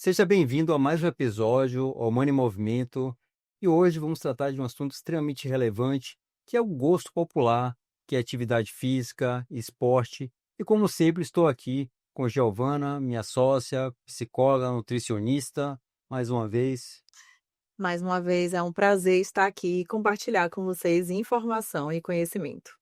Seja bem-vindo a mais um episódio ao Money Movimento e hoje vamos tratar de um assunto extremamente relevante, que é o gosto popular, que é atividade física, esporte. E como sempre, estou aqui com Giovana, minha sócia, psicóloga, nutricionista, mais uma vez. Mais uma vez, é um prazer estar aqui e compartilhar com vocês informação e conhecimento.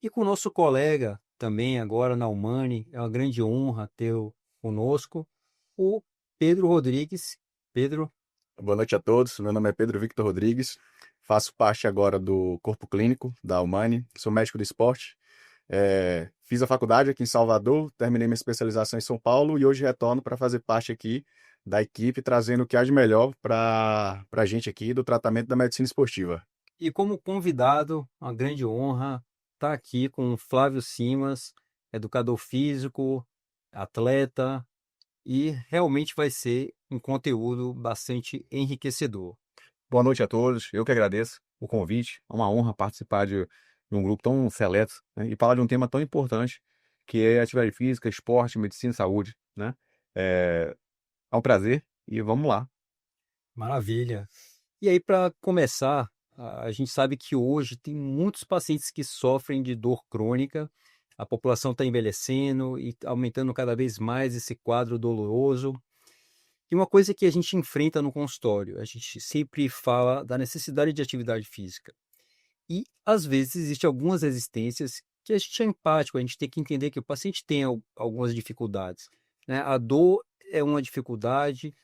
E com o nosso colega, também agora na Humani, é uma grande honra tê-lo conosco, o Pedro Rodrigues. Pedro, Boa noite a todos. Meu nome é Pedro Victor Rodrigues. Faço parte agora do corpo clínico da Humani. Sou médico do esporte. Fiz a faculdade aqui em Salvador, terminei minha especialização em São Paulo e hoje retorno para fazer parte aqui da equipe, trazendo o que há de melhor para a gente aqui do tratamento da medicina esportiva. e como convidado, uma grande honra estar aqui com o Flávio Simas, educador físico, atleta, e realmente vai ser um conteúdo bastante enriquecedor. Boa noite a todos. Eu que agradeço o convite. É uma honra participar de um grupo tão seleto, né, e falar de um tema tão importante que é atividade física, esporte, medicina e saúde, né? É um prazer e vamos lá. Maravilha. E aí, para começar, a gente sabe que hoje tem muitos pacientes que sofrem de dor crônica, a população está envelhecendo e aumentando cada vez mais esse quadro doloroso. E uma coisa que a gente enfrenta no consultório, a gente sempre fala da necessidade de atividade física. E, às vezes, existem algumas resistências que a gente é empático, a gente tem que entender que o paciente tem algumas dificuldades, né? A dor é uma dificuldade,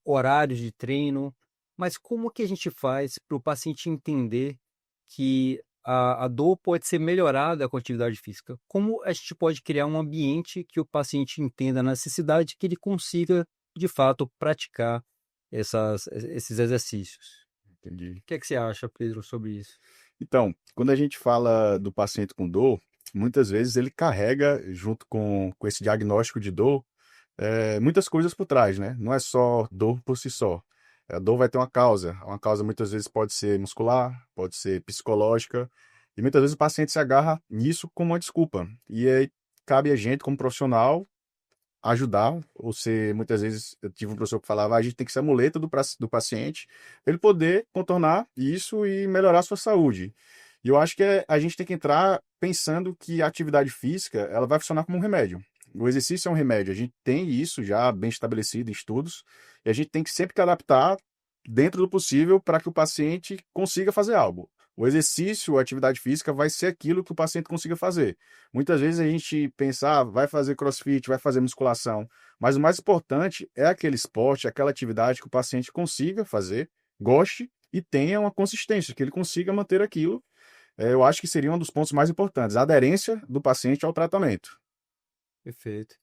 horários de treino, mas como que a gente faz para o paciente entender que a dor pode ser melhorada com a atividade física? Como a gente pode criar um ambiente que o paciente entenda a necessidade, que ele consiga, de fato, praticar esses exercícios? Entendi. O que é que você acha, Pedro, sobre isso? Então, quando a gente fala do paciente com dor, muitas vezes ele carrega, junto com esse diagnóstico de dor, muitas coisas por trás, né? Não é só dor por si só. A dor vai ter uma causa. Uma causa muitas vezes pode ser muscular, pode ser psicológica, e muitas vezes o paciente se agarra nisso como uma desculpa. E aí cabe a gente, como profissional, ajudar. Ou ser, muitas vezes, eu tive um professor que falava, a gente tem que ser a muleta do paciente, para ele poder contornar isso e melhorar a sua saúde. E eu acho que a gente tem que entrar pensando que a atividade física ela vai funcionar como um remédio. O exercício é um remédio, a gente tem isso já bem estabelecido em estudos, e a gente tem que sempre que adaptar dentro do possível para que o paciente consiga fazer algo. O exercício, a atividade física vai ser aquilo que o paciente consiga fazer. Muitas vezes a gente pensa, vai fazer crossfit, vai fazer musculação, mas o mais importante é aquele esporte, aquela atividade que o paciente consiga fazer, goste e tenha uma consistência, que ele consiga manter aquilo. Eu acho que seria um dos pontos mais importantes, a aderência do paciente ao tratamento. Perfeito.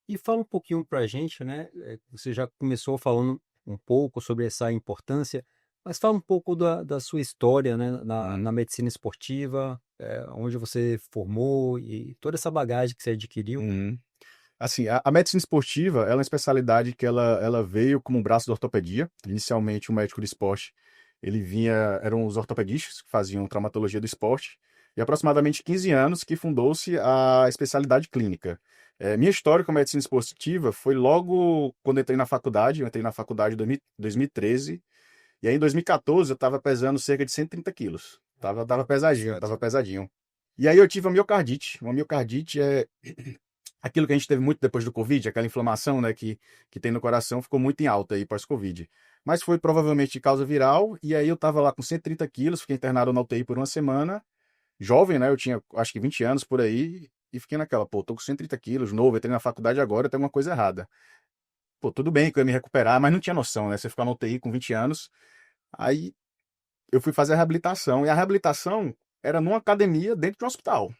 E fala um pouquinho para a gente, né? Você já começou falando um pouco sobre essa importância, mas fala um pouco da sua história, né? Na medicina esportiva, onde você formou e toda essa bagagem que você adquiriu. Uhum. Assim, a medicina esportiva, ela é uma especialidade que ela veio como um braço da ortopedia. Inicialmente, o médico do esporte, ele vinha, eram os ortopedistas que faziam traumatologia do esporte, e aproximadamente 15 anos que fundou-se a especialidade clínica. Minha história com a medicina esportiva foi logo quando entrei na faculdade. Eu entrei na faculdade em 2013, e aí em 2014 eu estava pesando cerca de 130 quilos. Tava pesadinho, Certo. tava pesadinho. E aí eu tive uma miocardite. Uma miocardite é aquilo que a gente teve muito depois do Covid, aquela inflamação, né, que tem no coração, ficou muito em alta aí pós-Covid. Mas foi provavelmente de causa viral, e aí eu tava lá com 130 quilos, fiquei internado na UTI por uma semana, jovem, né, eu tinha acho que 20 anos por aí, e fiquei naquela, pô, tô com 130 quilos, novo, entrei na faculdade agora, tem alguma coisa errada. Pô, tudo bem que eu ia me recuperar, mas não tinha noção, né, você ficar na UTI com 20 anos. Aí eu fui fazer a reabilitação, e a reabilitação era numa academia dentro de um hospital.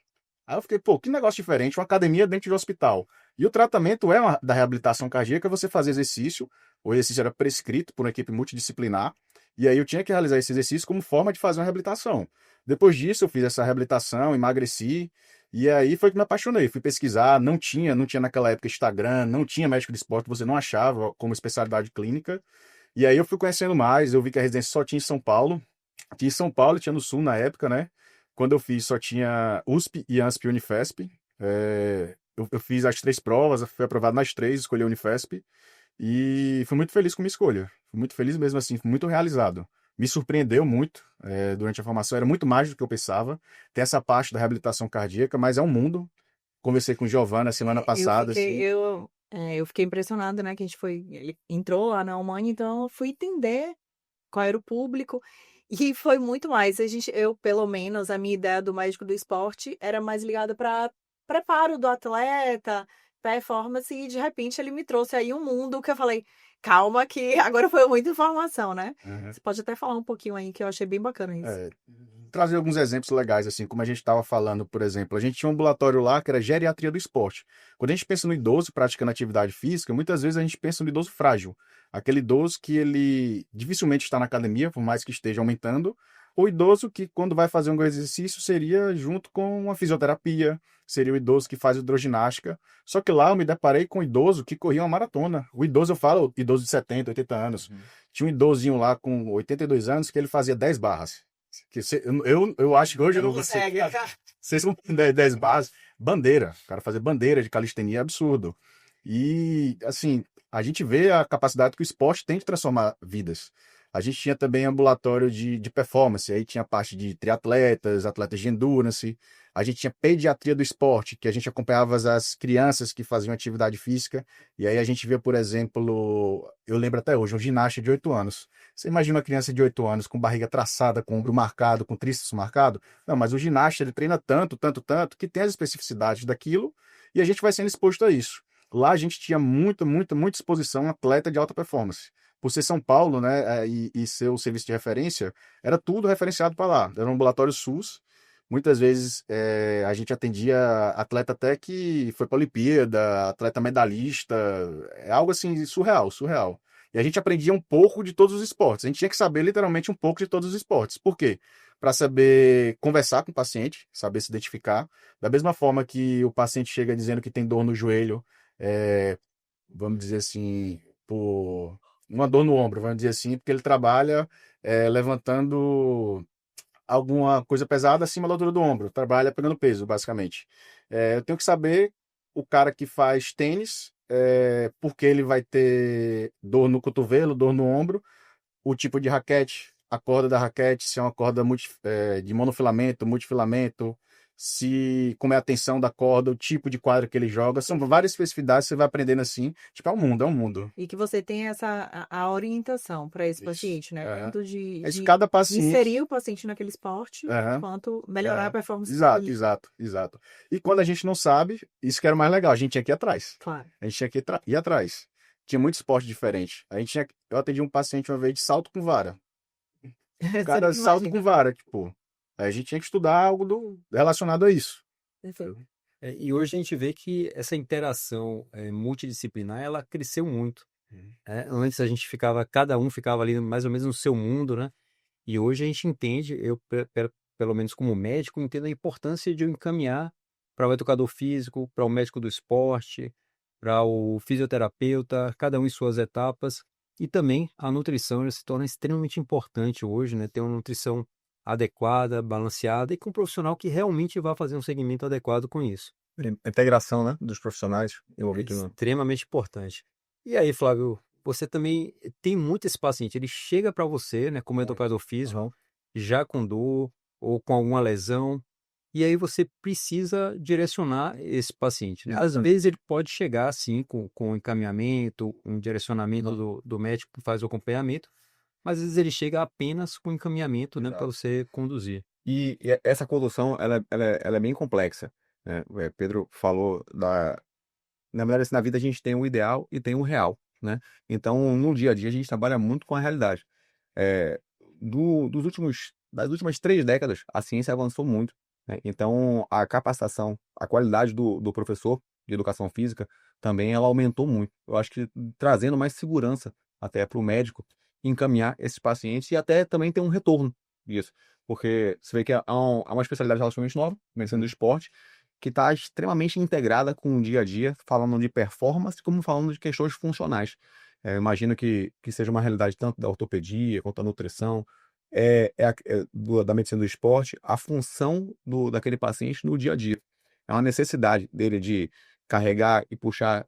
Aí eu fiquei, pô, que negócio diferente, uma academia dentro de um hospital. E o tratamento da reabilitação cardíaca, você fazer exercício, o exercício era prescrito por uma equipe multidisciplinar, e aí eu tinha que realizar esse exercício como forma de fazer uma reabilitação. Depois disso, eu fiz essa reabilitação, emagreci, e aí foi que me apaixonei. Fui pesquisar, não tinha naquela época Instagram, não tinha médico de esporte, você não achava como especialidade clínica. E aí eu fui conhecendo mais, eu vi que a residência só tinha em São Paulo. Tinha em São Paulo, tinha no Sul na época, né? Quando eu fiz, só tinha USP, IANSP e Unifesp. Eu fiz as três provas, fui aprovado nas três, escolhi a Unifesp. E fui muito feliz com a minha escolha. Fui muito feliz mesmo assim, fui muito realizado. Me surpreendeu muito durante a formação, era muito mais do que eu pensava. Tem essa parte da reabilitação cardíaca, mas é um mundo. Conversei com Giovana semana Eu passada, fiquei, assim. eu fiquei impressionada, né? Que a gente ele entrou lá na Alemanha, então eu fui entender qual era o público. E foi muito mais. Pelo menos, a minha ideia do médico do esporte era mais ligada para preparo do atleta, performance, e de repente ele me trouxe aí um mundo que eu falei, calma, que agora foi muita informação, né? Aham. Você pode até falar um pouquinho aí, que eu achei bem bacana isso. É, trazer alguns exemplos legais, assim, como a gente estava falando, por exemplo, a gente tinha um ambulatório lá que era geriatria do esporte. Quando a gente pensa no idoso praticando atividade física, muitas vezes a gente pensa no idoso frágil, aquele idoso que ele dificilmente está na academia, por mais que esteja aumentando, ou idoso que quando vai fazer um exercício seria junto com uma fisioterapia, seria o idoso que faz hidroginástica. Só que lá eu me deparei com um idoso que corria uma maratona. O idoso, eu falo, idoso de 70, 80 anos. Tinha um idosinho lá com 82 anos que ele fazia 10 barras. Eu acho que hoje eu não consigo. Vocês com 10 barras, bandeira. O cara fazer bandeira de calistenia é absurdo. E, assim, a gente vê a capacidade que o esporte tem de transformar vidas. A gente tinha também ambulatório de performance, aí tinha parte de triatletas, atletas de endurance. A gente tinha pediatria do esporte, que a gente acompanhava as crianças que faziam atividade física. E aí a gente vê, por exemplo, eu lembro até hoje, um ginasta de 8 anos. Você imagina uma criança de 8 anos com barriga traçada, com ombro marcado, com tríceps marcado? Não, mas o ginasta ele treina tanto, tanto, tanto, que tem as especificidades daquilo e a gente vai sendo exposto a isso. Lá a gente tinha muita, muita, muita exposição a atleta de alta performance. Por ser São Paulo, né, e ser o serviço de referência, era tudo referenciado para lá. Era um ambulatório SUS. Muitas vezes a gente atendia atleta até que foi para a Olimpíada, atleta medalhista, é algo assim surreal, surreal. E a gente aprendia um pouco de todos os esportes. A gente tinha que saber literalmente um pouco de todos os esportes. Por quê? Para saber conversar com o paciente, saber se identificar. Da mesma forma que o paciente chega dizendo que tem dor no joelho, é, vamos dizer assim, por uma dor no ombro, vamos dizer assim, porque ele trabalha levantando alguma coisa pesada acima da altura do ombro, trabalha pegando peso, basicamente. Eu tenho que saber o cara que faz tênis, porque ele vai ter dor no cotovelo, dor no ombro, o tipo de raquete, a corda da raquete, se é uma corda de monofilamento, multifilamento, se como é a tensão da corda, o tipo de quadra que ele joga, são várias especificidades que você vai aprendendo assim, tipo, é um mundo. E que você tem a orientação para esse Isso. paciente, né? Aham. Tanto de, Isso, de cada paciente. inserir o paciente naquele esporte, Aham. quanto melhorar a performance Exato, dele. exato, exato. E quando a gente não sabe, isso que era o mais legal, a gente tinha que ir atrás. Claro. A gente tinha que ir atrás. Tinha muito esporte diferente. Eu atendi um paciente uma vez de salto com vara. O Você cara não salto com imagina. vara, tipo. Aí a gente tinha que estudar algo relacionado a isso. Perfeito. E hoje a gente vê que essa interação multidisciplinar, ela cresceu muito. Antes a gente cada um ficava ali mais ou menos no seu mundo, né? E hoje a gente entende, pelo menos como médico, entendo a importância de eu encaminhar para o educador físico, para o médico do esporte, para o fisioterapeuta, cada um em suas etapas. E também a nutrição ela se torna extremamente importante hoje, né? Ter uma nutrição adequada, balanceada e com um profissional que realmente vá fazer um segmento adequado com isso. A integração, né, dos profissionais É envolvidos. extremamente importante. E aí, Flávio, você também tem muito esse paciente, ele chega para você, né, como educador físico, Aham. já com dor ou com alguma lesão, e aí você precisa direcionar esse paciente, né? Às vezes ele pode chegar assim com encaminhamento, um direcionamento do médico que faz o acompanhamento, mas às vezes ele chega apenas com encaminhamento, né, para Exato. você conduzir. E essa condução, ela é bem complexa, né? Pedro falou na verdade, assim, na vida a gente tem o ideal e tem o real, né? Então, no dia a dia, a gente trabalha muito com a realidade. É, das últimas 3 décadas, a ciência avançou muito, né? Então, a capacitação, a qualidade do professor de educação física também ela aumentou muito. Eu acho que trazendo mais segurança até para o médico encaminhar esses pacientes e até também ter um retorno disso. Porque você vê que há uma especialidade relativamente nova, medicina do esporte, que está extremamente integrada com o dia a dia, falando de performance como falando de questões funcionais. Eu imagino que seja uma realidade tanto da ortopedia quanto da nutrição, da medicina do esporte, a função daquele paciente no dia a dia. É uma necessidade dele de carregar e puxar.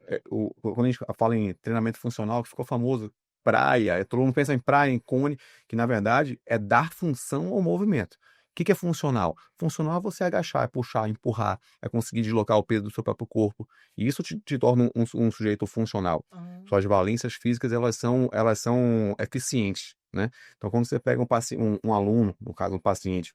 Quando a gente fala em treinamento funcional, que ficou famoso, praia, todo mundo pensa em praia, em cone, que na verdade é dar função ao movimento. O que é funcional? Funcional é você agachar, é puxar, empurrar, é conseguir deslocar o peso do seu próprio corpo. E isso te torna um sujeito funcional. Suas valências físicas, elas são eficientes, né? Então, quando você pega um aluno, no caso, um paciente,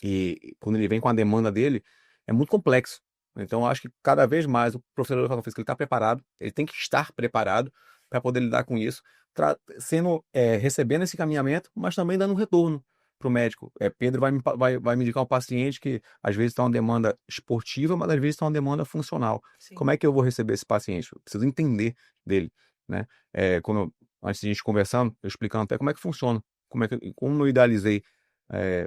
e quando ele vem com a demanda dele, é muito complexo. Então, eu acho que cada vez mais o professor de educação física ele está preparado, ele tem que estar preparado para poder lidar com isso, recebendo esse caminhamento, mas também dando um retorno para o médico. Pedro vai me indicar um paciente que às vezes está uma demanda esportiva, mas às vezes está uma demanda funcional. Sim. Como é que eu vou receber esse paciente? Eu preciso entender dele, né? Antes de a gente conversando, eu explicando até como é que funciona, como eu idealizei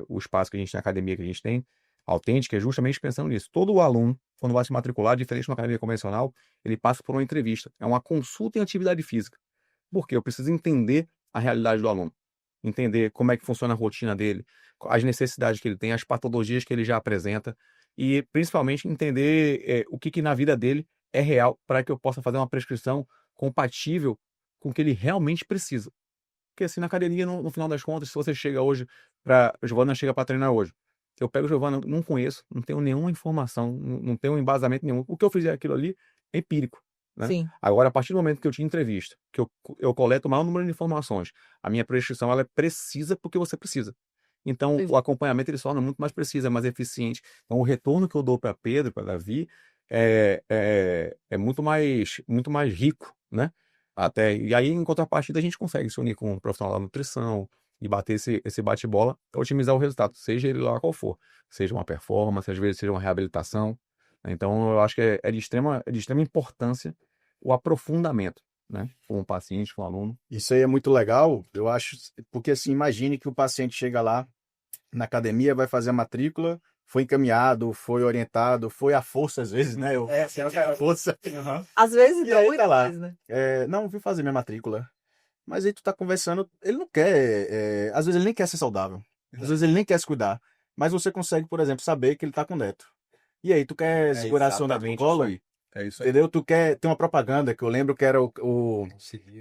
o espaço que a gente tem, a academia que a gente tem, autêntica, é justamente pensando nisso. Todo aluno, quando vai se matricular, diferente de uma academia convencional, ele passa por uma entrevista. É uma consulta em atividade física. Por quê? Eu preciso entender a realidade do aluno. Entender como é que funciona a rotina dele, as necessidades que ele tem, as patologias que ele já apresenta e, principalmente, entender o que na vida dele é real para que eu possa fazer uma prescrição compatível com o que ele realmente precisa. Porque assim, na academia, no final das contas, se você chega hoje Giovana chega para treinar hoje. Eu pego Giovana, não conheço, não tenho nenhuma informação, não tenho embasamento nenhum. O que eu fizer aquilo ali é empírico, né? Sim. Agora, a partir do momento que eu te entrevisto, que eu coleto o maior número de informações, a minha prescrição ela é precisa porque você precisa. Então, o acompanhamento ele se torna muito mais preciso, é mais eficiente. Então, o retorno que eu dou para Pedro, para Davi, é muito mais rico, né? E aí, em contrapartida, a gente consegue se unir com um profissional da nutrição e bater esse bate-bola para otimizar o resultado, seja ele lá qual for. Seja uma performance, às vezes seja uma reabilitação. Então, eu acho que é de extrema importância o aprofundamento, né? Com o paciente, com o aluno. Isso aí é muito legal, eu acho, porque assim, imagine que o paciente chega lá na academia, vai fazer a matrícula, foi encaminhado, foi orientado, foi à força às vezes, né? À força. Às vezes E aí não, tá lá. né? Não, vim fazer minha matrícula. Mas aí tu tá conversando, ele não quer, às vezes ele nem quer ser saudável, às vezes ele nem quer se cuidar, mas você consegue, por exemplo, saber que ele tá com neto. E aí, tu quer segurar seu neto no colo? É isso aí. Entendeu? Tu quer. Tem uma propaganda que eu lembro que era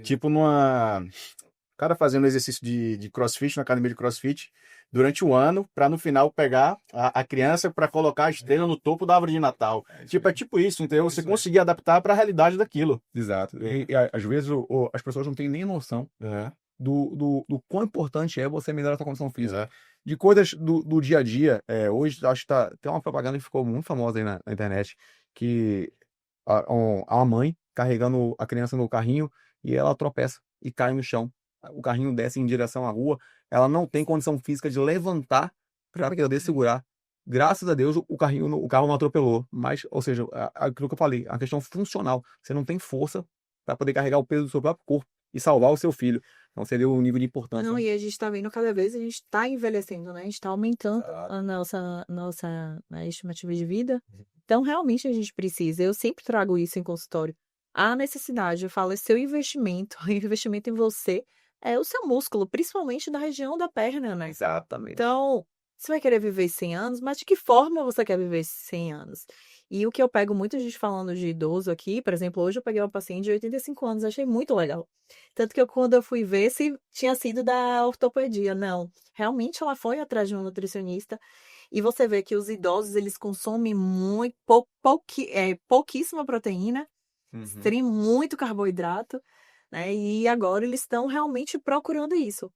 tipo numa. O cara fazendo exercício de crossfit, na academia de crossfit, durante o ano, para no final pegar a criança para colocar a estrela no topo da árvore de Natal. É tipo isso, entendeu? Você conseguir adaptar para a realidade daquilo. Exato. E às vezes as pessoas não têm nem noção do quão importante é você melhorar a sua condição física. De coisas do dia a dia. Hoje, acho que tem uma propaganda que ficou muito famosa aí na internet, que há uma mãe carregando a criança no carrinho e ela tropeça e cai no chão. O carrinho desce em direção à rua, ela não tem condição física de levantar para poder segurar. Graças a Deus, o carro não atropelou. Mas, ou seja, aquilo que eu falei, a questão funcional. Você não tem força para poder carregar o peso do seu próprio corpo e salvar o seu filho. Então, seria o nível de importância. Não, e a gente tá vendo cada vez, a gente tá envelhecendo, né? A gente tá aumentando a nossa estimativa de vida. Então, realmente, a gente precisa. Eu sempre trago isso em consultório. A necessidade, eu falo, é seu investimento. O investimento em você é o seu músculo, principalmente da região da perna, né? Exatamente. Então, você vai querer viver 100 anos, mas de que forma você quer viver 100 anos? E o que eu pego muita gente falando de idoso aqui, por exemplo, hoje eu peguei uma paciente de 85 anos, achei muito legal. Tanto que quando eu fui ver se tinha sido da ortopedia, não. Realmente ela foi atrás de um nutricionista e você vê que os idosos, eles consomem pouquíssima proteína, tem muito carboidrato, né? E agora eles estão realmente procurando isso,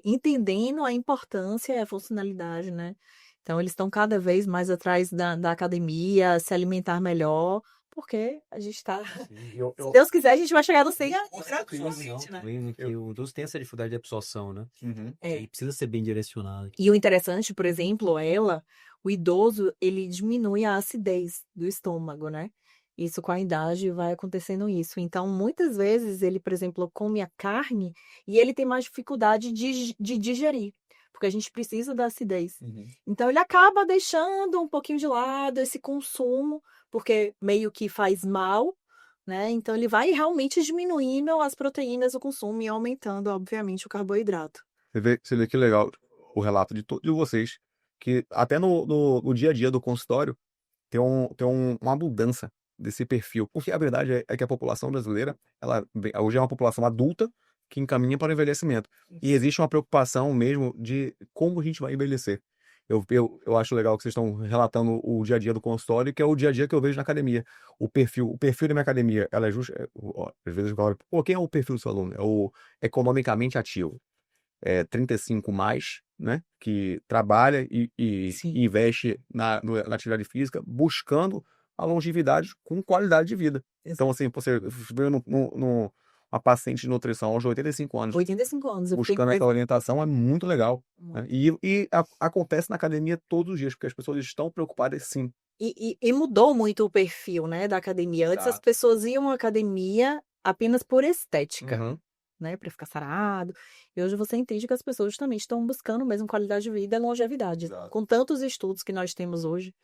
entendendo a importância e a funcionalidade, né? Então, eles estão cada vez mais atrás da academia, se alimentar melhor, porque a gente está. Se Deus quiser, a gente vai chegar no 100 tranquilamente, né? Porque o idoso tem essa dificuldade de absorção, né? É. E precisa ser bem direcionado. E o interessante, por exemplo, o idoso, ele diminui a acidez do estômago, né? Isso com a idade vai acontecendo isso. Então, muitas vezes, ele, por exemplo, come a carne e ele tem mais dificuldade de digerir, porque a gente precisa da acidez. Então, ele acaba deixando um pouquinho de lado esse consumo, porque meio que faz mal, né? Então, ele vai realmente diminuindo as proteínas, o consumo e aumentando, obviamente, o carboidrato. Você vê que legal o relato de todos vocês, que até no dia a dia do consultório tem uma mudança desse perfil. Porque a verdade é que a população brasileira, hoje é uma população adulta que encaminha para o envelhecimento. E existe uma preocupação mesmo de como a gente vai envelhecer. Eu acho legal que vocês estão relatando o dia a dia do consultório, que é o dia a dia que eu vejo na academia. O perfil da minha academia, ela é justa. Às vezes eu falo, pô, quem é o perfil do seu aluno? É o economicamente ativo. 35 mais, né? Que trabalha e Sim. investe na atividade física, buscando a longevidade com qualidade de vida. Então, assim, você vê uma paciente de nutrição aos 85 anos, 85 anos, eu fiquei buscando aquela orientação, é muito legal, Muito. né? Acontece na academia todos os dias, porque as pessoas estão preocupadas sim. E mudou muito o perfil, né, da academia. Antes as Exato. pessoas iam à academia apenas por estética, Uhum. né, para ficar sarado. E hoje você entende que as pessoas também estão buscando mesmo qualidade de vida e longevidade, Exato. com tantos estudos que nós temos hoje.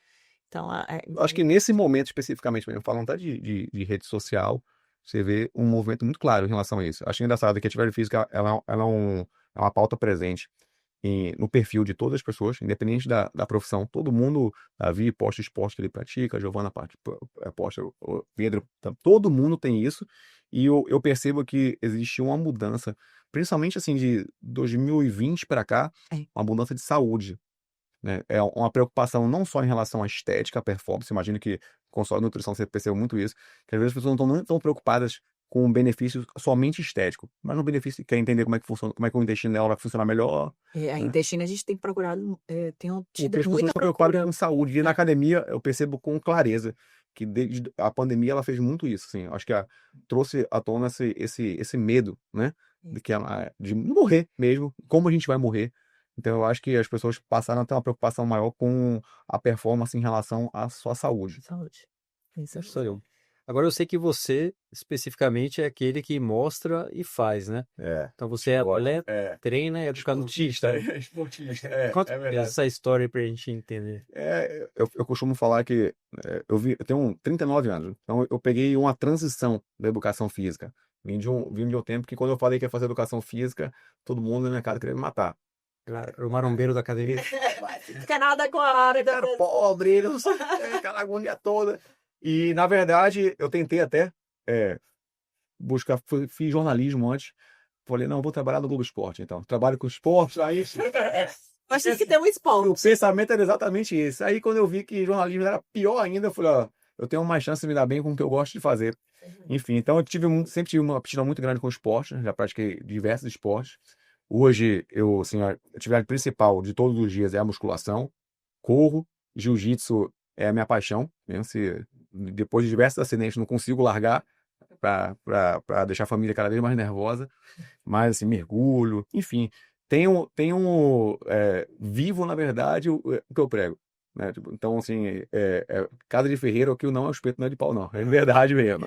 Então, Eu acho que nesse momento especificamente, mesmo, falando até de rede social, você vê um movimento muito claro em relação a isso. Acho engraçado que a atividade física ela é uma pauta presente no perfil de todas as pessoas, independente da profissão. Todo mundo, Davi, posta esporte que ele pratica, a Giovana posta, o Pedro, todo mundo tem isso. E eu percebo que existe uma mudança, principalmente assim de 2020 para cá, É. uma mudança de saúde, né? É uma preocupação não só em relação à estética, à performance. Imagino que com sua nutrição você percebeu muito isso, que às vezes as pessoas não estão nem tão preocupadas com o benefício somente estético, mas no benefício quer entender como é que funciona, como é que o intestino dela vai funcionar melhor, a né? intestina a gente tem procurado, tem Porque tido as pessoas muita estão preocupadas procura. com saúde. E na academia eu percebo com clareza que desde a pandemia ela fez muito isso, assim. Acho que trouxe à tona esse medo, né? De morrer mesmo, como a gente vai morrer. Então eu acho que as pessoas passaram a ter uma preocupação maior com a performance em relação à sua saúde. Saúde. Isso Sou eu. Agora eu sei que você, especificamente, é aquele que mostra e faz, né? É. Então você é Agora, atleta, treina e é educador físico. esportista, Conta é verdade. essa história aí pra gente entender. Eu costumo falar que eu tenho 39 anos, então eu peguei uma transição da educação física. Vim de um tempo que quando eu falei que ia fazer educação física, todo mundo na minha casa queria me matar. O marombeiro da academia. Não quer nada com a área da Era pobre, não sei, aquela agonia toda. E, na verdade, eu tentei até buscar, fiz jornalismo antes. Falei, não, vou trabalhar no Globo Esporte, então. Trabalho com esporte, aí... Mas tem que ter um O esporte. pensamento era exatamente esse. Aí, quando eu vi que jornalismo era pior ainda, eu falei, ó, eu tenho mais chance de me dar bem com o que eu gosto de fazer. Enfim, então eu sempre tive uma aptidão muito grande com o esporte, né? Já pratiquei diversos esportes. Hoje, assim, a atividade principal de todos os dias é a musculação. Corro, jiu-jitsu é a minha paixão. Mesmo se depois de diversos acidentes não consigo largar para deixar a família cada vez mais nervosa. Mas, assim, mergulho, enfim. Vivo, na verdade, o que eu prego, né? Tipo, então, assim, casa de ferreiro aqui não é o espeto, não é de pau, não. É verdade mesmo.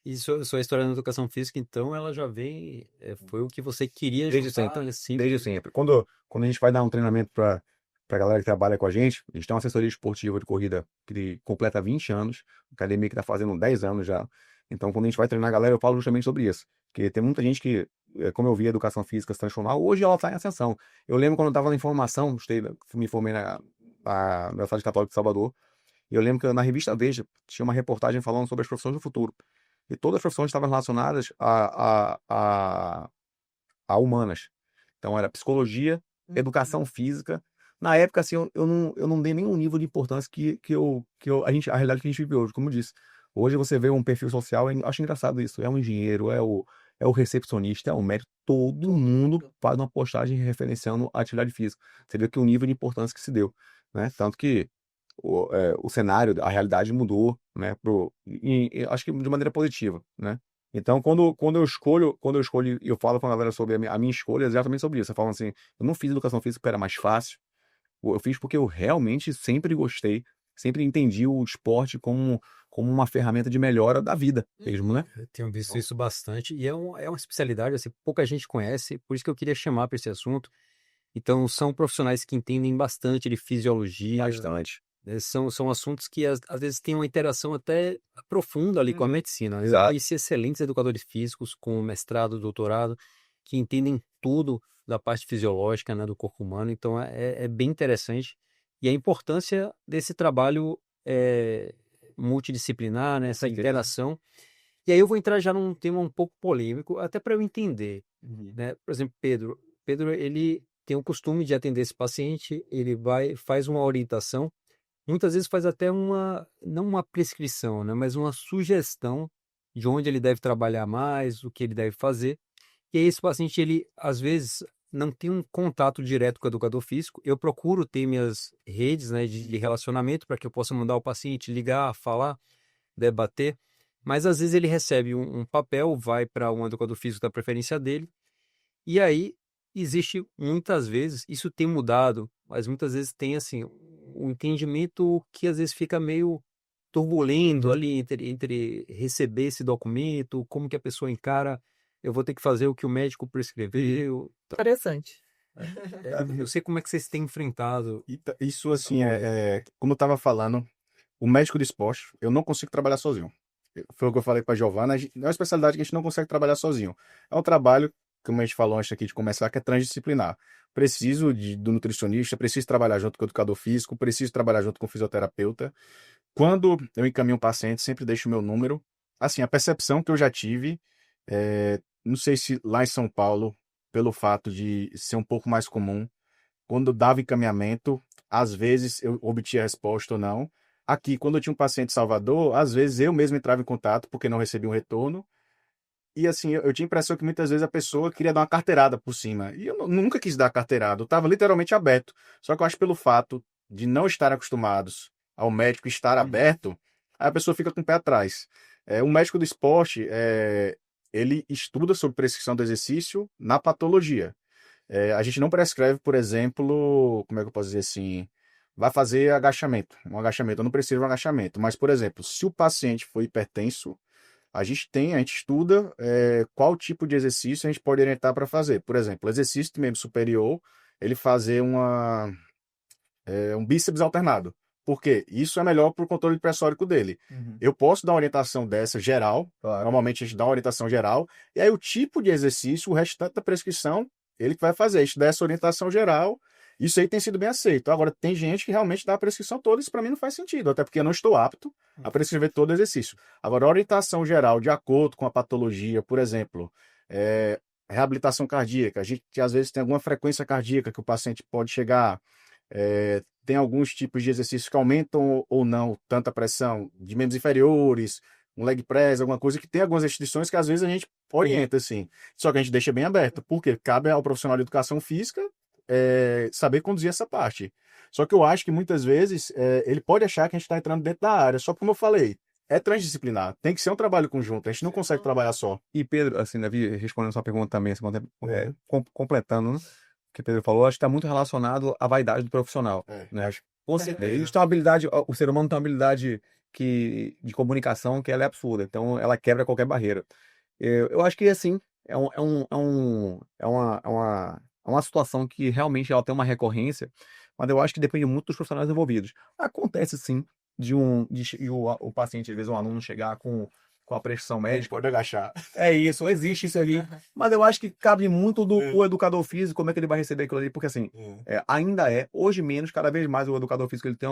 E sua história na educação física, então, ela já vem. Foi o que você queria Desde juntar, sempre. assim. Desde sempre. Quando a gente vai dar um treinamento para a galera que trabalha com a gente tem uma assessoria esportiva de corrida que completa 20 anos, academia que está fazendo 10 anos já. Então, quando a gente vai treinar a galera, eu falo justamente sobre isso. Porque tem muita gente que, como eu vi a educação física se transformar, hoje ela está em ascensão. Eu lembro quando eu estava na informação, me formei na Universidade Católica de Salvador, e eu lembro que na revista Veja tinha uma reportagem falando sobre as profissões do futuro. E todas as profissões estavam relacionadas a humanas. Então era psicologia, educação física. Na época, assim, eu não dei nenhum nível de importância a realidade que a gente vive hoje, como eu disse. Hoje você vê um perfil social, eu acho engraçado isso. É um engenheiro, é o recepcionista, é um médico. Todo mundo faz uma postagem referenciando a atividade física. Você vê que o nível de importância que se deu, né? Tanto que o cenário, a realidade mudou, né? Acho que de maneira positiva, né? Então, quando eu escolho e eu falo com a galera sobre a minha escolha, é exatamente sobre isso. Eu falo assim, eu não fiz educação física porque era mais fácil. Eu fiz porque eu realmente sempre gostei, sempre entendi o esporte como uma ferramenta de melhora da vida mesmo, né? Eu tenho visto isso bastante. E é uma especialidade, assim, pouca gente conhece, por isso que eu queria chamar para esse assunto. Então, são profissionais que entendem bastante de fisiologia. Bastante. São assuntos que às vezes têm uma interação até profunda ali com a medicina. Eu Exato. conheci excelentes educadores físicos com mestrado, doutorado, que entendem tudo da parte fisiológica, né, do corpo humano. Então é bem interessante. E a importância desse trabalho multidisciplinar, né? Essa interação. E aí eu vou entrar já num tema um pouco polêmico, até para eu entender, né? Por exemplo, Pedro, ele tem o costume de atender esse paciente, ele faz uma orientação, muitas vezes faz até não uma prescrição, né? Mas uma sugestão de onde ele deve trabalhar mais, o que ele deve fazer. E aí esse paciente, ele às vezes não tem um contato direto com o educador físico. Eu procuro ter minhas redes, né, de relacionamento para que eu possa mandar o paciente ligar, falar, debater. Mas às vezes ele recebe um papel, vai para um educador físico da preferência dele. E aí existe muitas vezes, isso tem mudado, mas muitas vezes tem assim um entendimento que às vezes fica meio turbulento ali entre receber esse documento, como que a pessoa encara, eu vou ter que fazer o que o médico prescreveu. Interessante. Eu sei como é que vocês têm enfrentado. Isso, assim, como eu estava falando, o médico do esporte, eu não consigo trabalhar sozinho. Foi o que eu falei para a Giovana, é uma especialidade que a gente não consegue trabalhar sozinho. É um trabalho, como a gente falou antes aqui de começar, que é transdisciplinar. Preciso do nutricionista, preciso trabalhar junto com o educador físico, preciso trabalhar junto com o fisioterapeuta. Quando eu encaminho um paciente, sempre deixo o meu número. Assim, a percepção que eu já tive, não sei se lá em São Paulo, pelo fato de ser um pouco mais comum, quando eu dava encaminhamento, às vezes eu obtinha resposta ou não. Aqui, quando eu tinha um paciente em Salvador, às vezes eu mesmo entrava em contato porque não recebia um retorno. E assim, eu tinha a impressão que muitas vezes a pessoa queria dar uma carteirada por cima. E eu nunca quis dar carteirada, eu estava literalmente aberto. Só que eu acho que pelo fato de não estar acostumados ao médico estar aberto, aí a pessoa fica com o pé atrás. O médico do esporte, ele estuda sobre prescrição do exercício na patologia. A gente não prescreve, por exemplo, como é que eu posso dizer assim, vai fazer agachamento. Um agachamento, eu não preciso de um agachamento. Mas, por exemplo, se o paciente for hipertenso, a gente estuda qual tipo de exercício a gente pode orientar para fazer. Por exemplo, exercício de membro superior, ele fazer um bíceps alternado. Por quê? Isso é melhor para o controle pressórico dele. Eu posso dar uma orientação dessa geral, normalmente a gente dá uma orientação geral, e aí o tipo de exercício, o restante da prescrição, ele que vai fazer. A gente dá essa orientação geral, isso aí tem sido bem aceito. Agora, tem gente que realmente dá a prescrição toda, isso para mim não faz sentido, até porque eu não estou apto a prescrever todo o exercício. Agora, a orientação geral, de acordo com a patologia, por exemplo, reabilitação cardíaca, a gente às vezes tem alguma frequência cardíaca que o paciente pode chegar, tem alguns tipos de exercícios que aumentam ou não tanta pressão de membros inferiores, um leg press, alguma coisa que tem algumas restrições que às vezes a gente orienta, assim. Só que a gente deixa bem aberto, porque cabe ao profissional de educação física saber conduzir essa parte. Só que eu acho que muitas vezes ele pode achar que a gente está entrando dentro da área, só que como eu falei, é transdisciplinar, tem que ser um trabalho conjunto, a gente não consegue trabalhar só. E Pedro, assim, Davi, respondendo a sua pergunta também, assim, completando, né? O que o Pedro falou, acho que está muito relacionado à vaidade do profissional, né? Com certeza. Eles têm uma habilidade, o ser humano tem uma habilidade de comunicação que ela é absurda, então ela quebra qualquer barreira. Eu acho que, assim, é uma situação que realmente ela tem uma recorrência, mas eu acho que depende muito dos profissionais envolvidos. Acontece, sim, o paciente, às vezes, um aluno chegar com a prescrição médica. Pode agachar. É isso, existe isso ali. Mas eu acho que cabe muito do educador físico, como é que ele vai receber aquilo ali, porque assim, ainda hoje menos, cada vez mais o educador físico ele tem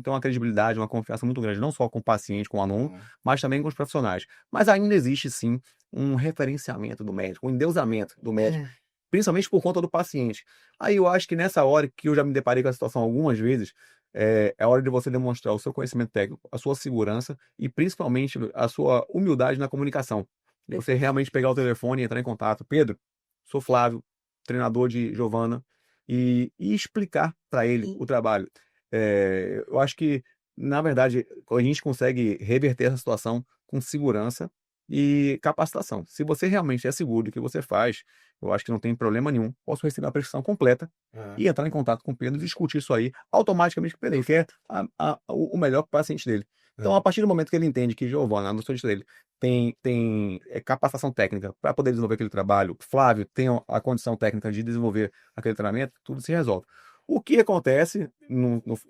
uma credibilidade, uma confiança muito grande, não só com o paciente, com o aluno, mas também com os profissionais. Mas ainda existe sim um referenciamento do médico, um endeusamento do médico, principalmente por conta do paciente. Aí eu acho que nessa hora que eu já me deparei com a situação algumas vezes, é a hora de você demonstrar o seu conhecimento técnico, a sua segurança e principalmente a sua humildade na comunicação. Você realmente pegar o telefone e entrar em contato. Pedro, sou Flávio, treinador de Giovana, e explicar para ele o trabalho. Eu acho que, na verdade, a gente consegue reverter essa situação com segurança e capacitação. Se você realmente é seguro do que você faz, eu acho que não tem problema nenhum. Posso receber a prescrição completa e entrar em contato com o Pedro e discutir isso aí automaticamente com o Pedro. Ele quer o melhor para o paciente dele. Então, a partir do momento que ele entende que Giovana, a nutricionista dele, tem capacitação técnica para poder desenvolver aquele trabalho, Flávio tem a condição técnica de desenvolver aquele treinamento, tudo se resolve. O que acontece,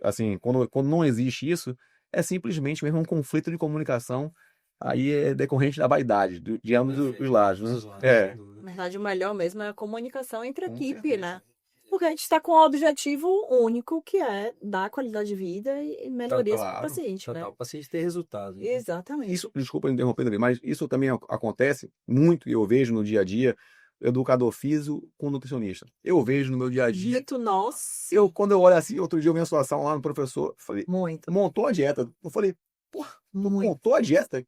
assim, quando não existe isso, é simplesmente mesmo um conflito de comunicação. Aí é decorrente da vaidade, de ambos os lados. Na verdade, o melhor mesmo é a comunicação entre a equipe, né? Porque a gente está com um objetivo único, que é dar qualidade de vida e melhorias para o Claro, paciente, né? total, o paciente ter resultado. Exatamente. Isso, desculpa interromper, Davi, mas isso também acontece muito e eu vejo no dia a dia, educador físico com nutricionista. Eu vejo no meu dia a dia. Dito nossa, Quando eu olho assim, outro dia eu vi uma situação lá no professor, falei, muito, montou a dieta. Eu falei, porra, tu muito. montou a dieta?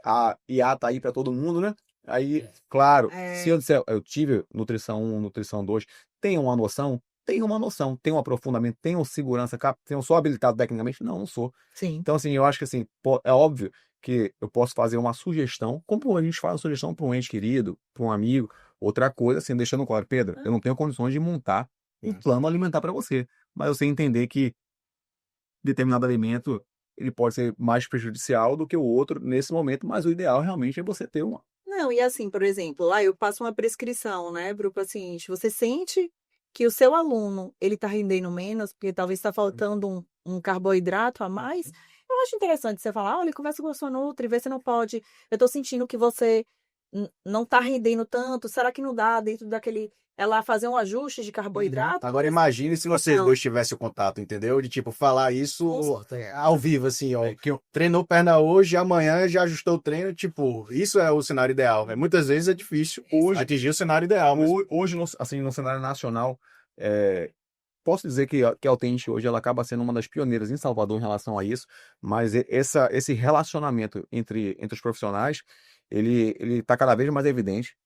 A IA tá aí para todo mundo, né? Aí, claro, se eu disser, eu tive nutrição 1, nutrição 2, tenho uma noção? Tenho uma noção, tenho um aprofundamento, tenho segurança, sou habilitado tecnicamente? Não, não sou. Sim. Então, assim, eu acho que assim, é óbvio que eu posso fazer uma sugestão, como a gente faz uma sugestão para um ente querido, para um amigo, outra coisa, assim, deixando claro, Pedro, eu não tenho condições de montar um plano alimentar para você, mas eu sei entender que determinado alimento ele pode ser mais prejudicial do que o outro nesse momento, mas o ideal realmente é você ter uma. Não, e assim, por exemplo, lá eu passo uma prescrição, né, para o paciente. Você sente que o seu aluno, ele está rendendo menos, porque talvez está faltando um carboidrato a mais. Eu acho interessante você falar, olha, conversa com a sua nutri, vê se não pode. Eu estou sentindo que você não está rendendo tanto. Será que não dá dentro daquele. Ela fazer um ajuste de carboidrato? Agora imagine se vocês Não. dois tivessem o contato, entendeu? De tipo, falar isso ao vivo, assim, ó. Que eu- Treinou perna hoje, amanhã já ajustou o treino, tipo, isso é o cenário ideal, né? Muitas vezes é difícil Hoje- atingir o cenário ideal, mas Hoje, assim, no cenário nacional, posso dizer que a Authentic hoje ela acaba sendo uma das pioneiras em Salvador em relação a isso, mas esse relacionamento entre os profissionais, ele está cada vez mais evidente.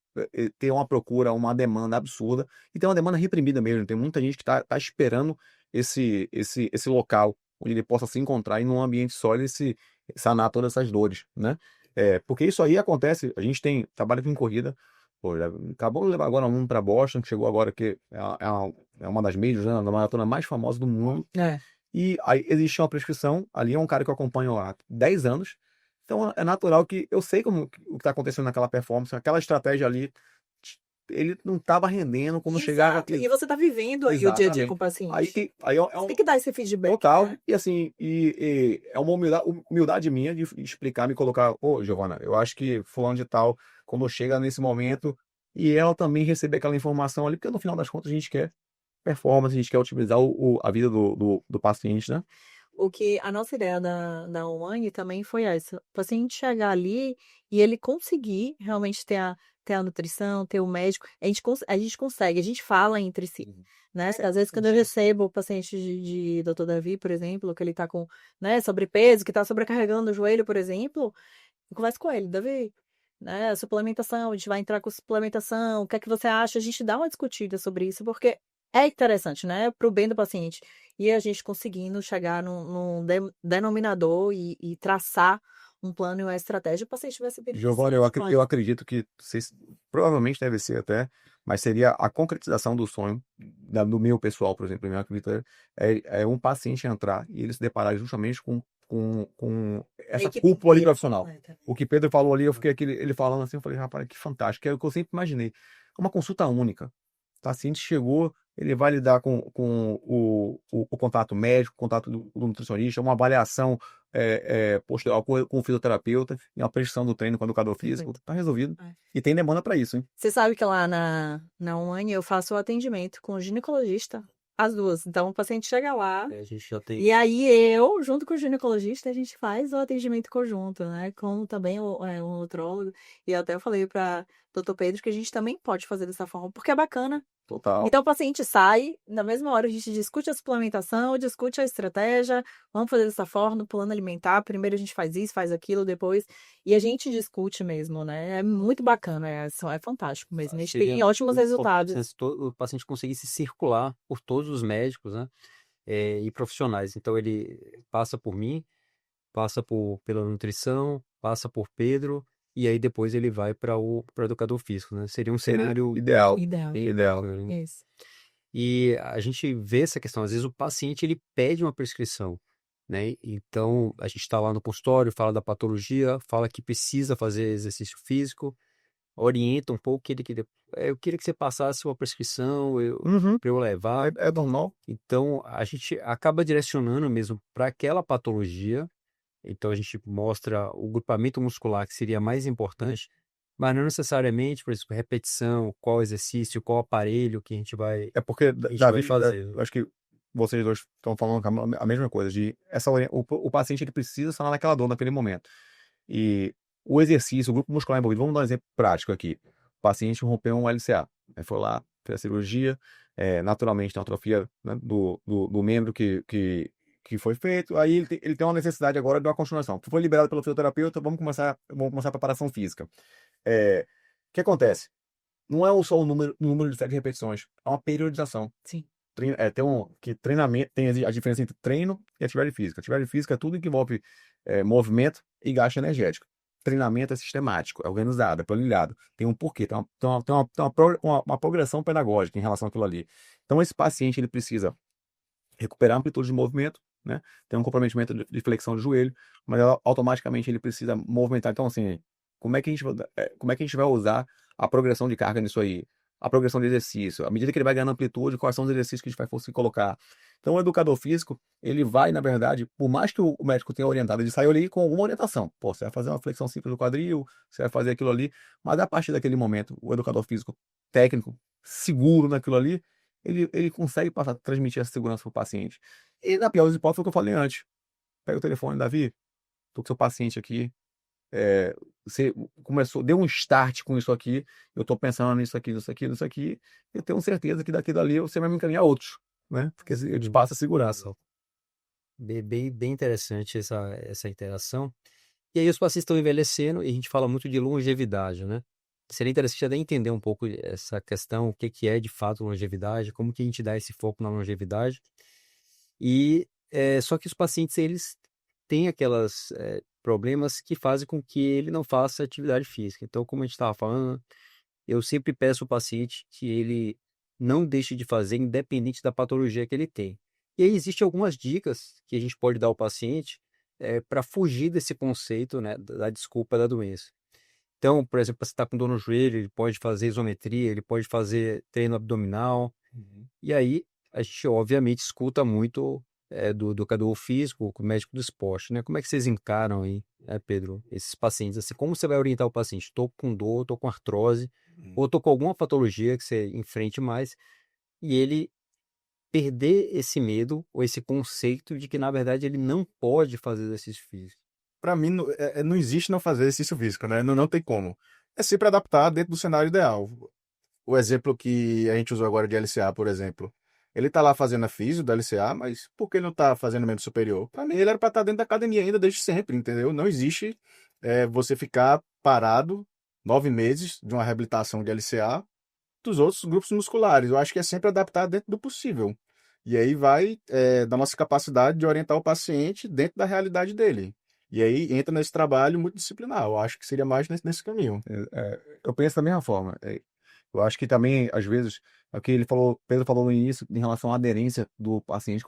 Tem uma procura, uma demanda absurda, e tem uma demanda reprimida mesmo. Tem muita gente que tá esperando esse local onde ele possa se encontrar e num ambiente só ele sanar todas essas dores, né? Porque isso aí acontece, a gente trabalha com corrida. Pô, acabou de levar agora um para Boston, que chegou agora, que é uma das majors, né, da maratona mais famosa do mundo. É. E aí existe uma prescrição, ali é um cara que eu acompanho há 10 anos. Então é natural que eu sei o que está acontecendo naquela performance, aquela estratégia ali, ele não estava rendendo quando chegava Exato. E você está vivendo aí o dia a dia Exatamente. com o paciente. Aí Você tem que dar esse feedback. total, né? e assim, é uma humildade minha de explicar, me colocar, ô, Giovana, eu acho que fulano de tal, quando chega nesse momento, e ela também receber aquela informação ali, porque no final das contas a gente quer performance, a gente quer otimizar a vida do paciente, né? O que a nossa ideia da One também foi essa. O paciente chegar ali e ele conseguir realmente ter a nutrição, ter o médico. A gente consegue, a gente fala entre si. Né? Às vezes, quando eu recebo o paciente de Dr. Davi, por exemplo, que ele tá com, né, sobrepeso, que tá sobrecarregando o joelho, por exemplo, eu converso com ele, Davi, né, suplementação, a gente vai entrar com suplementação, o que é que você acha? A gente dá uma discutida sobre isso, porque é interessante, né, pro bem do paciente. E a gente conseguindo chegar num denominador e traçar um plano e uma estratégia, o paciente vai se beneficiar. Giovanni, eu acredito que provavelmente deve ser até, mas seria a concretização do sonho do meu pessoal, por exemplo. Eu acredito é um paciente entrar e ele se deparar justamente com essa equipe cúpula ali inteira profissional. completa. O que Pedro falou ali, eu fiquei ele falando assim, eu falei, rapaz, que fantástico, é o que eu sempre imaginei. Uma consulta única. O paciente chegou, ele vai lidar com o contato médico, o contato do nutricionista, uma avaliação posterior com o fisioterapeuta e uma prescrição do treino com o educador físico. Está resolvido. É. E tem demanda para isso, hein? Você sabe que lá na UAN eu faço o atendimento com o ginecologista, as duas. Então o paciente chega lá, A gente já tem. e aí eu, junto com o ginecologista, a gente faz o atendimento conjunto, né? Com também o nutrólogo. E até eu falei para Dr. Pedro que a gente também pode fazer dessa forma, porque é bacana. Total. Então o paciente sai, na mesma hora a gente discute a suplementação, discute a estratégia, vamos fazer dessa forma, no plano alimentar, primeiro a gente faz isso, faz aquilo, depois, e a gente discute mesmo, né? É muito bacana, é fantástico mesmo, a gente tem Seria ótimos muito importante resultados. se o paciente conseguisse circular por todos os médicos, né, e profissionais. Então, ele passa por mim, passa pela nutrição, passa por Pedro, e aí depois ele vai para o educador físico, né? Seria um cenário Ideal. Ideal, bem Ideal. bacana, né? isso. E a gente vê essa questão, às vezes o paciente ele pede uma prescrição, né? Então, a gente está lá no consultório, fala da patologia, fala que precisa fazer exercício físico, orienta um pouco, eu queria que você passasse uma prescrição para eu levar. É normal. Então, a gente acaba direcionando mesmo para aquela patologia. Então, a gente mostra o grupamento muscular que seria mais importante, Mas não necessariamente, por exemplo, repetição, qual exercício, qual aparelho que a gente vai, É porque, vai Davi, fazer. eu acho que vocês dois estão falando a mesma coisa, de o paciente ele precisa sanar naquela dor naquele momento. E o exercício, o grupo muscular envolvido, vamos dar um exemplo prático aqui. O paciente rompeu um LCA, foi lá, fez a cirurgia, naturalmente tem uma atrofia, né, do membro que foi feito, aí ele tem uma necessidade agora de uma continuação. Foi liberado pelo fisioterapeuta, vamos começar a preparação física. O que acontece? Não é só o número de séries de repetições, é uma periodização. Sim. Treinamento, tem a diferença entre treino e atividade física. Atividade física é tudo que envolve movimento e gasto energético. Treinamento é sistemático, é organizado, é planilhado. Tem um porquê, tem uma progressão pedagógica em relação àquilo ali. Então, esse paciente ele precisa recuperar a amplitude de movimento, né? Tem um comprometimento de flexão de joelho, mas automaticamente ele precisa movimentar. Então, assim, como é que a gente vai usar a progressão de carga nisso aí? A progressão de exercício, à medida que ele vai ganhando amplitude, quais são os exercícios que a gente vai conseguir colocar. Então, o educador físico, ele vai, na verdade, por mais que o médico tenha orientado, ele saiu ali com alguma orientação. Pô, você vai fazer uma flexão simples do quadril, você vai fazer aquilo ali, mas a partir daquele momento, o educador físico técnico, seguro naquilo ali, ele consegue transmitir essa segurança para o paciente. E na pior das hipóteses, foi o que eu falei antes. Pega o telefone, Davi, tô com seu paciente aqui, você deu um start com isso aqui, eu tô pensando nisso aqui, nisso aqui, nisso aqui, eu tenho certeza que daqui dali você vai me encaminhar outros, né? Porque eu te passo a segurança. Bem interessante essa interação. E aí os pacientes estão envelhecendo e a gente fala muito de longevidade, né? Seria interessante até entender um pouco essa questão, o que é de fato longevidade, como que a gente dá esse foco na longevidade. E só que os pacientes, eles têm aquelas problemas que fazem com que ele não faça atividade física. Então, como a gente estava falando, eu sempre peço ao paciente que ele não deixe de fazer, independente da patologia que ele tem. E aí existem algumas dicas que a gente pode dar ao paciente para fugir desse conceito, né, da desculpa da doença. Então, por exemplo, se está com dor no joelho, ele pode fazer isometria, ele pode fazer treino abdominal. E aí a gente, obviamente, escuta muito do educador físico, com o médico do esporte, né? Como é que vocês encaram aí, Pedro, esses pacientes? Assim, como você vai orientar o paciente? Estou com dor, estou com artrose, ou estou com alguma patologia que você enfrente mais, e ele perder esse medo ou esse conceito de que, na verdade, ele não pode fazer exercício físico. Para mim, não existe não fazer exercício físico, né? Não tem como. É sempre adaptar dentro do cenário ideal. O exemplo que a gente usou agora de LCA, por exemplo. Ele tá lá fazendo a físio da LCA, mas por que ele não tá fazendo membro superior? Para mim, ele era para estar dentro da academia ainda desde sempre, entendeu? Não existe você ficar parado 9 meses de uma reabilitação de LCA dos outros grupos musculares. Eu acho que é sempre adaptar dentro do possível. E aí vai da nossa capacidade de orientar o paciente dentro da realidade dele. E aí entra nesse trabalho multidisciplinar. Eu acho que seria mais nesse caminho. Eu penso da mesma forma. Eu acho que também, às vezes, é o que Pedro falou no início, em relação à aderência do paciente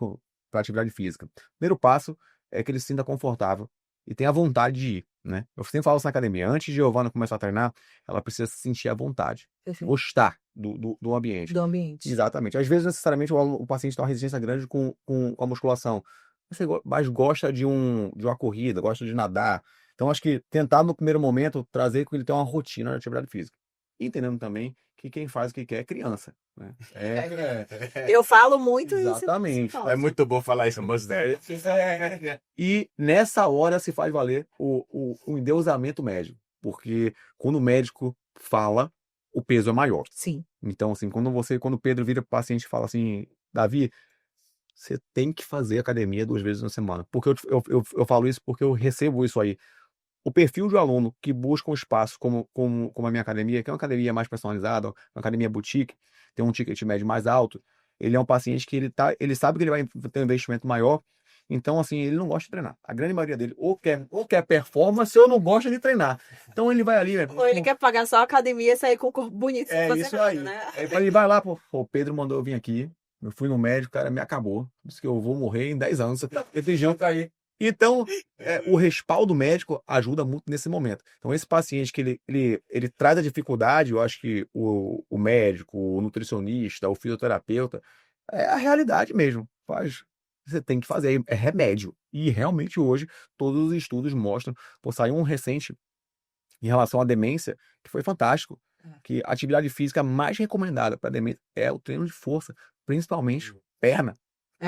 para a atividade física. Primeiro passo é que ele se sinta confortável e tenha vontade de ir, né? Eu sempre falo isso na academia. Antes de Giovana começar a treinar, ela precisa se sentir à vontade, Perfeito. gostar do ambiente. Do ambiente. Exatamente. Às vezes, necessariamente, o paciente tem uma resistência grande com a musculação. Mas gosta de uma corrida, gosta de nadar. Então, acho que tentar, no primeiro momento, trazer que ele tenha uma rotina de atividade física. Entendendo também que quem faz o que quer é criança, né? Eu falo muito Exatamente. isso. É muito bom falar isso, mas E nessa hora se faz valer o endeusamento médico. Porque quando o médico fala, o peso é maior. Sim. Então, assim, quando o Pedro vira pro paciente e fala assim, Davi, você tem que fazer academia 2 vezes na semana. Porque eu falo isso porque eu recebo isso aí. O perfil de aluno que busca um espaço como a minha academia, que é uma academia mais personalizada, uma academia boutique, tem um ticket médio mais alto, ele é um paciente que ele sabe que ele vai ter um investimento maior, então, assim, ele não gosta de treinar. A grande maioria dele ou quer performance ou não gosta de treinar. Então, ele vai ali... Ou ele quer pagar só a academia e sair com o corpo bonito. Isso aí. Né? Aí ele vai lá, pô, o Pedro mandou eu vir aqui, eu fui no médico, cara, me acabou. Disse que eu vou morrer em 10 anos. Esse jantar aí. Então, o respaldo médico ajuda muito nesse momento. Então, esse paciente que ele traz a dificuldade, eu acho que o médico, o nutricionista, o fisioterapeuta, é a realidade mesmo. Você tem que fazer, é remédio. E realmente hoje, todos os estudos mostram, saiu um recente em relação à demência, que foi fantástico. Que a atividade física mais recomendada para demência é o treino de força, principalmente perna,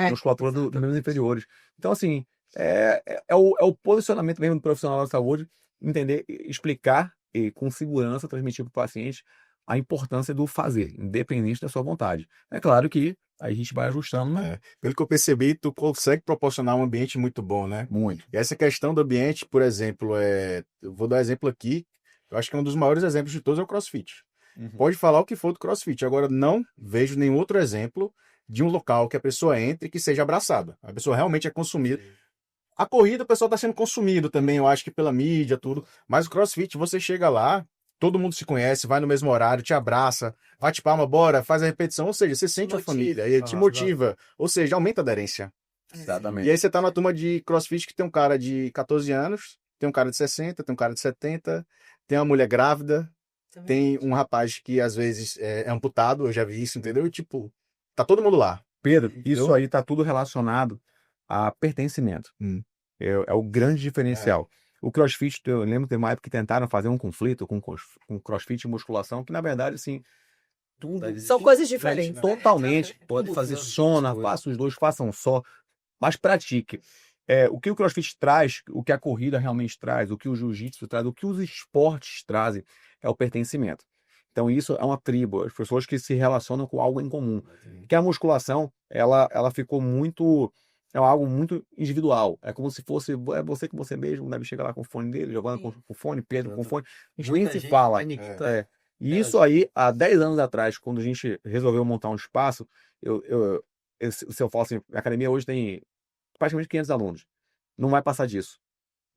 musculatura dos membros inferiores. Então, assim, é o posicionamento mesmo do profissional da saúde, entender, explicar e com segurança transmitir para o paciente a importância do fazer, independente da sua vontade. É claro que a gente vai ajustando, né? Pelo que eu percebi, tu consegue proporcionar um ambiente muito bom, né? Muito. E essa questão do ambiente, por exemplo, eu vou dar exemplo aqui, eu acho que um dos maiores exemplos de todos é o CrossFit. Pode falar o que for do CrossFit, agora não vejo nenhum outro exemplo de um local que a pessoa entre e que seja abraçada. A pessoa realmente é consumida. A corrida, o pessoal está sendo consumido também, eu acho que pela mídia, tudo. Mas o CrossFit, você chega lá, todo mundo se conhece, vai no mesmo horário, te abraça, bate palma, bora, faz a repetição. Ou seja, você sente a família, e te motiva. Ou seja, aumenta a aderência. Exatamente. E aí você tá na turma de CrossFit que tem um cara de 14 anos, tem um cara de 60, tem um cara de 70, tem uma mulher grávida, tem um rapaz que às vezes é amputado, eu já vi isso, entendeu? E tipo, tá todo mundo lá. Pedro, isso aí tá tudo relacionado a pertencimento. É o grande diferencial. O CrossFit, eu lembro que teve uma época que tentaram fazer um conflito com CrossFit e musculação, que na verdade, assim, tudo São coisas diferentes. totalmente. Pode fazer sona, faça os dois, façam só, mas pratique. O que o CrossFit traz, o que a corrida realmente traz, o que o jiu-jitsu traz, o que os esportes trazem é o pertencimento. Então isso é uma tribo, as pessoas que se relacionam com algo em comum. Que a musculação, ela ficou muito... É algo muito individual. É como se fosse você com você mesmo, deve chegar lá com o fone dele, Giovana com o fone, Pedro com o fone. A gente nem se fala. E isso aí, há 10 anos atrás, quando a gente resolveu montar um espaço, se eu falo assim, a academia hoje tem praticamente 500 alunos. Não vai passar disso.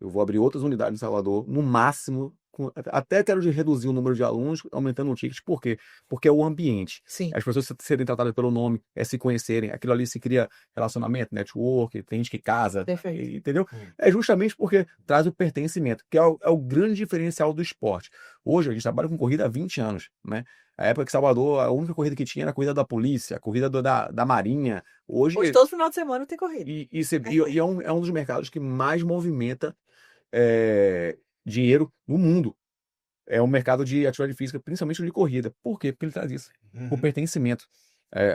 Eu vou abrir outras unidades em Salvador, no máximo, até quero reduzir o número de alunos, aumentando o ticket. Por quê? Porque é o ambiente. Sim. As pessoas serem tratadas pelo nome, se conhecerem. Aquilo ali se cria relacionamento, network, tem gente que casa, entendeu? É justamente porque traz o pertencimento, que é o grande diferencial do esporte. Hoje, a gente trabalha com corrida há 20 anos, né? A época que Salvador, a única corrida que tinha era a corrida da polícia, a corrida da Marinha. Hoje todo final de semana tem corrida. E é um dos mercados que mais movimenta dinheiro no mundo. É um mercado de atividade física, principalmente de corrida. Por quê? Porque ele traz isso. O pertencimento.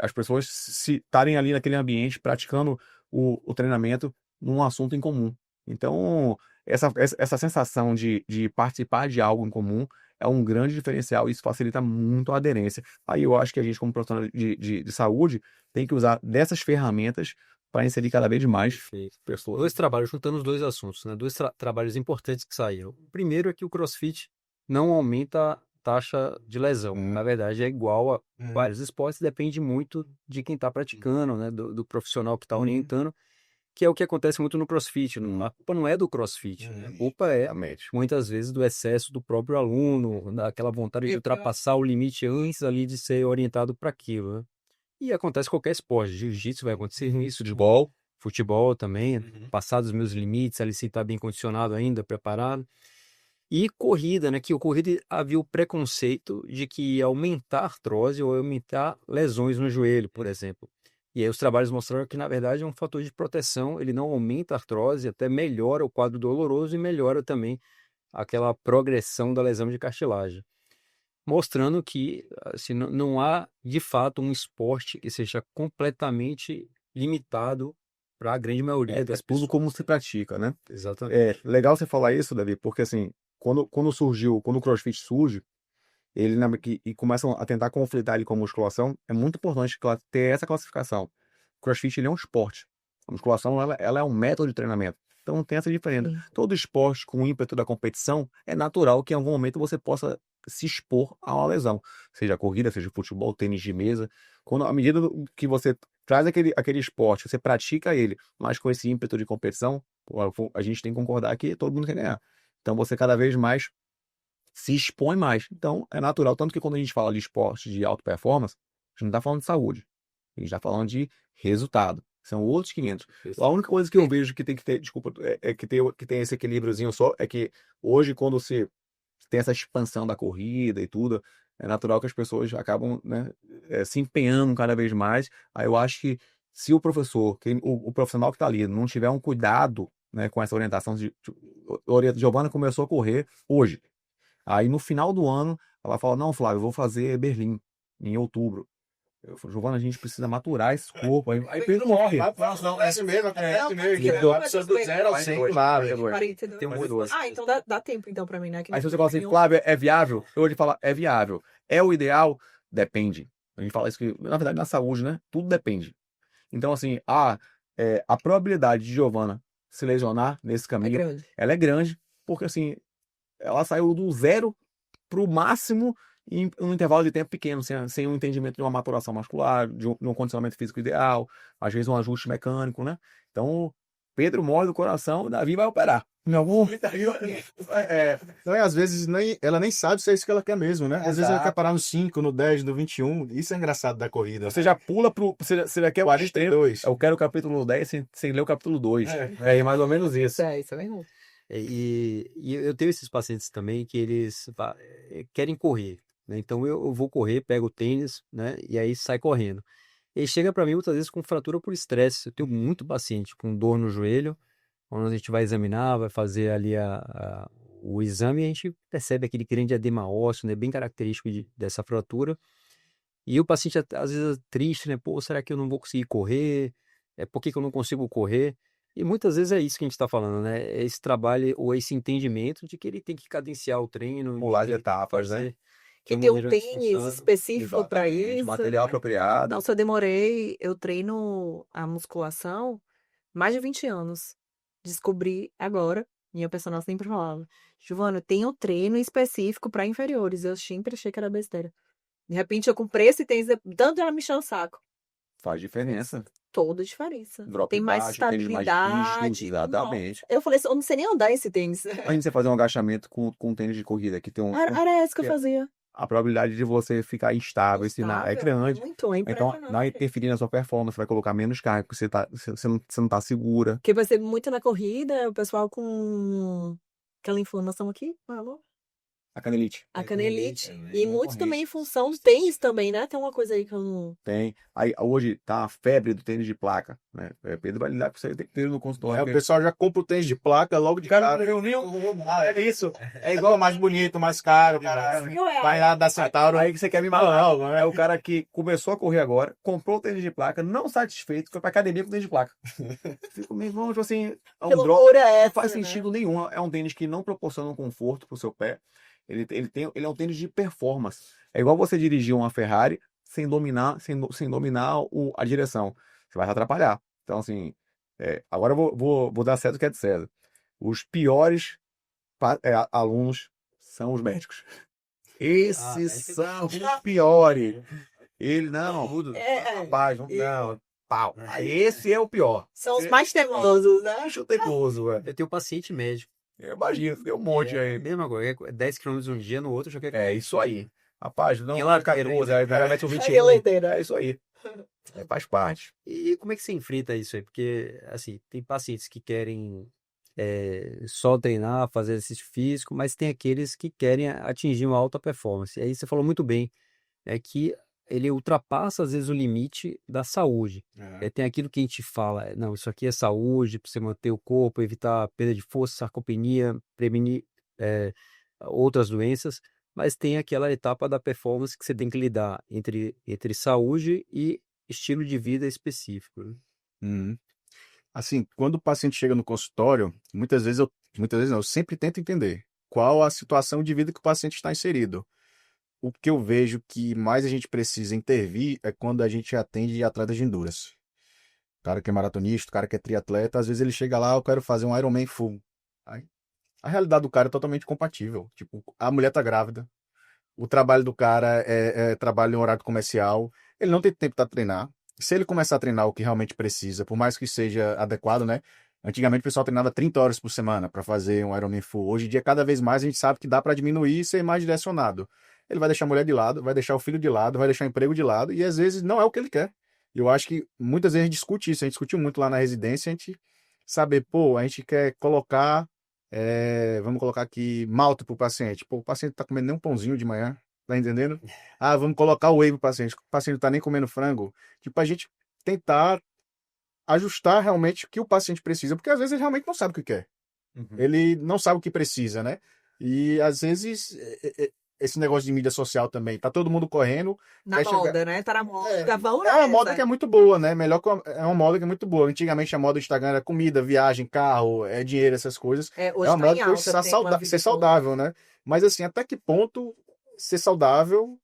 As pessoas se estarem ali naquele ambiente, praticando o treinamento num assunto em comum. Então, essa sensação de participar de algo em comum é um grande diferencial e isso facilita muito a aderência. Aí eu acho que a gente, como profissional de saúde, tem que usar dessas ferramentas para inserir cada vez mais pessoas. Dois trabalhos, juntando os dois assuntos, né? Dois trabalhos importantes que saíram. O primeiro é que o CrossFit não aumenta a taxa de lesão. Na verdade, é igual a vários esportes, depende muito de quem está praticando, né? Do profissional que está orientando, que é o que acontece muito no CrossFit. A culpa não é do CrossFit, né? A culpa é, muitas vezes, do excesso do próprio aluno, daquela vontade de ultrapassar o limite antes ali de ser orientado para aquilo, né? E acontece em qualquer esporte. Jiu-jitsu vai acontecer isso, futebol também, passar dos meus limites, ali sem estar bem condicionado ainda, preparado. E corrida, né? Que o corrida havia o preconceito de que ia aumentar a artrose ou aumentar lesões no joelho, por exemplo. E aí os trabalhos mostraram que, na verdade, é um fator de proteção, ele não aumenta a artrose, até melhora o quadro doloroso e melhora também aquela progressão da lesão de cartilagem. Mostrando que assim, não há, de fato, um esporte que seja completamente limitado para a grande maioria das pessoas. Tudo como se pratica, né? Exatamente. Legal você falar isso, Davi, porque assim, quando o CrossFit surge, e começam a tentar conflitar ele com a musculação, é muito importante ter essa classificação. O CrossFit ele é um esporte. A musculação ela é um método de treinamento. Então tem essa diferença. Todo esporte com o ímpeto da competição, é natural que em algum momento você possa se expor a uma lesão. Seja corrida, seja futebol, tênis de mesa. À medida que você traz aquele esporte, você pratica ele, mas com esse ímpeto de competição, a gente tem que concordar que todo mundo quer ganhar. Então você cada vez mais se expõe mais. Então é natural, tanto que quando a gente fala de esporte de alta performance, a gente não está falando de saúde. A gente está falando de resultado. São outros 500. A única coisa que eu vejo que tem que ter, desculpa, que tem esse equilíbriozinho só, é que hoje, quando você tem essa expansão da corrida e tudo, é natural que as pessoas acabam, né, se empenhando cada vez mais. Aí eu acho que se o professor, o profissional que está ali, não tiver um cuidado, né, com essa orientação, Giovana começou a correr hoje. Aí no final do ano, ela fala, não, Flávio, eu vou fazer Berlim em outubro. Eu falo, Giovana, a gente precisa maturar esse corpo. Aí Pedro morre. Não, é assim mesmo, é assim mesmo. Não, Que a pessoa do 0 ao 100 lá, velho. 42. Tem um idoso. Ah, então dá tempo então pra mim, né? Que Aí se não você fala assim, tem Flávio, é viável? Eu vou te falar, é viável. É o ideal? Depende. A gente fala isso que, na verdade, na saúde, né? Tudo depende. Então, assim, a probabilidade de Giovana se lesionar nesse É caminho, grande. ela é grande, porque, assim, ela saiu do 0 pro máximo em um intervalo de tempo pequeno, sem um entendimento de uma maturação muscular, de um condicionamento físico ideal, às vezes um ajuste mecânico, né? Então, Pedro morre do coração, Davi vai operar. Em algum... Então, às vezes, ela nem sabe se é isso que ela quer mesmo, né? Às vezes ela Exato. quer parar no 5, no 10, no 21. Isso é engraçado da corrida. Você já pula você já quer o extremo. 42. Eu quero o capítulo 10 sem ler o capítulo 2. É mais ou menos isso. Isso é verdade. E eu tenho esses pacientes também que eles querem correr, né? Então eu vou correr, pego o tênis, né? E aí sai correndo. E chega para mim muitas vezes com fratura por estresse. Eu tenho muito paciente com dor no joelho, quando a gente vai examinar, vai fazer ali o exame, a gente percebe aquele grande edema ósseo, né? Bem característico dessa fratura. E o paciente às vezes é triste, né? Pô, será que eu não vou conseguir correr? Por que que eu não consigo correr? E muitas vezes é isso que a gente está falando, né? É esse trabalho ou esse entendimento de que ele tem que cadenciar o treino, de Pular que de ele tem que etapas, né? fazer Que de tem uma um maneira tênis descansada. específico para Exatamente. isso. Material apropriado. Nossa, eu treino a musculação mais de 20 anos. Descobri agora, minha personal sempre falava, Giovana, tem um treino específico para inferiores. Eu sempre achei que era besteira. De repente eu comprei esse tênis, tanto ela me encheu o saco. Faz diferença. Toda a diferença. Drop Tem mais baixo, tênis mais rígido, estabilidade. exatamente. Nossa. Eu falei assim, eu não sei nem andar esse tênis. Imagina você fazer um agachamento com um tênis de corrida que tem Era essa que eu fazia. a probabilidade de você ficar instável, é grande. Muito, é Então, vai impressionante. interferir na sua performance, vai colocar menos carga, porque você não tá segura. Porque vai ser muito na corrida, o pessoal com aquela inflamação aqui, falou? A canelite. A canelite. E é muito corrente. também em função do tênis também, né? Tem uma coisa aí que eu não... Tem. Aí, hoje tá a febre do tênis de placa, né? Pedro vai lidar com isso aí, tem que ter no consultório. O pessoal já compra o tênis de placa logo de cara. É isso. É igual mais bonito, mais caro, caralho. Vai lá da Centauro. Aí que você quer me matar. É o cara que começou a correr agora, comprou o tênis de placa, não satisfeito, foi pra academia com tênis de placa. Fico meio, tipo assim, é um Que drop, loucura é não essa, faz né? sentido nenhum. É um tênis que não proporciona um conforto pro seu pé. Ele é um tênis de performance. É igual você dirigir uma Ferrari sem dominar a direção. Você vai se atrapalhar. Então, assim, agora eu vou dar certo o que é de César. Os piores alunos são os médicos. Esses são os piores. Ele não. Rapaz, não. Pau. Esse é o pior. São os mais teimosos, né? Acho teimoso, velho. Eu tenho paciente médico. Eu imagino, tem um monte aí. Mesma coisa, 10 km um dia, no outro já quer. É isso aí. Rapaz, não. Ela Fica 12, aí o cara mete um 21. Aqueleiteira. É isso aí. Faz parte. E como é que você enfrenta isso aí? Porque, assim, tem pacientes que querem só treinar, fazer exercício físico, mas tem aqueles que querem atingir uma alta performance. E aí você falou muito bem, é que ele ultrapassa, às vezes, o limite da saúde. Tem aquilo que a gente fala, não, isso aqui é saúde, para você manter o corpo, evitar perda de força, sarcopenia, prevenir outras doenças, mas tem aquela etapa da performance que você tem que lidar entre saúde e estilo de vida específico, né? Uhum. Assim, quando o paciente chega no consultório, muitas vezes não, eu sempre tento entender qual a situação de vida que o paciente está inserido. O que eu vejo que mais a gente precisa intervir é quando a gente atende atletas de endurance. O cara que é maratonista, o cara que é triatleta, às vezes ele chega lá, eu quero fazer um Ironman full. Aí, a realidade do cara é totalmente compatível. Tipo, a mulher tá grávida, o trabalho do cara é trabalho em horário comercial, ele não tem tempo para treinar. Se ele começar a treinar o que realmente precisa, por mais que seja adequado, né? Antigamente o pessoal treinava 30 horas por semana para fazer um Ironman full. Hoje em dia, cada vez mais a gente sabe que dá para diminuir e ser mais direcionado. Ele vai deixar a mulher de lado, vai deixar o filho de lado, vai deixar o emprego de lado, e às vezes não é o que ele quer. Eu acho que muitas vezes a gente discute isso, a gente discutiu muito lá na residência, a gente saber, pô, a gente quer colocar, vamos colocar aqui, malta pro paciente. Pô, o paciente tá comendo nem um pãozinho de manhã, tá entendendo? Ah, vamos colocar o whey pro paciente, o paciente não tá nem comendo frango. Tipo, a gente tentar ajustar realmente o que o paciente precisa, porque às vezes ele realmente não sabe o que quer. Ele não sabe o que precisa, né? E às vezes esse negócio de mídia social também, tá todo mundo correndo, Na quer chegar. moda, né? Tá na moda. Vamos É uma moda nessa. que é muito boa, né? É uma moda que é muito boa. Antigamente a moda do Instagram era comida, viagem, carro, dinheiro, essas coisas. É, É hoje uma tá moda em que hoje alta, tem uma ser vida saudável, né? Mas assim, até que ponto ser saudável,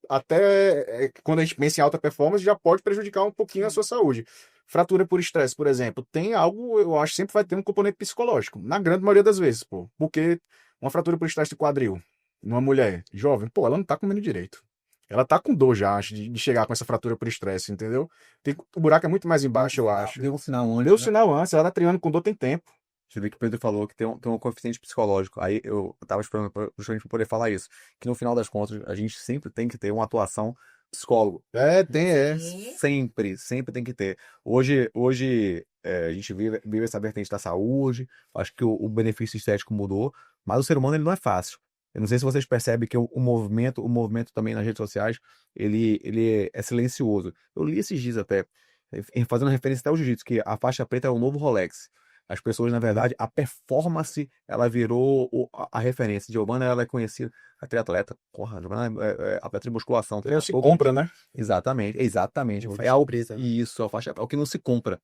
até quando a gente pensa em alta performance, já pode prejudicar um pouquinho a sua saúde. Fratura por estresse, por exemplo, tem algo, eu acho, que sempre vai ter um componente psicológico, na grande maioria das vezes, pô. Porque uma fratura por estresse de quadril, numa mulher jovem, pô, ela não tá comendo direito. Ela tá com dor já, acho, de chegar com essa fratura por estresse, entendeu? O buraco é muito mais embaixo, eu acho. Deu um sinal Deu o antes, né? sinal antes, ela tá treinando com dor tem tempo. Você vê que o Pedro falou que tem um coeficiente psicológico. Aí eu tava esperando justamente para poder falar isso. Que no final das contas, a gente sempre tem que ter uma atuação psicólogo. É. Sim. Sempre tem que ter. Hoje a gente vive essa vertente da saúde, acho que o benefício estético mudou, mas o ser humano ele não é fácil. Eu não sei se vocês percebem que o movimento também nas redes sociais, ele é silencioso. Eu li esses dias até, fazendo referência até ao jiu-jitsu, que a faixa preta é o novo Rolex. As pessoas, na verdade, a performance, ela virou a referência. Giovanna, ela é conhecida, a triatleta, porra, Giovanna é atleta de musculação. Treino se compra, né? Exatamente. Hoje É algo, surpresa, né? isso, a faixa, é o que não se compra.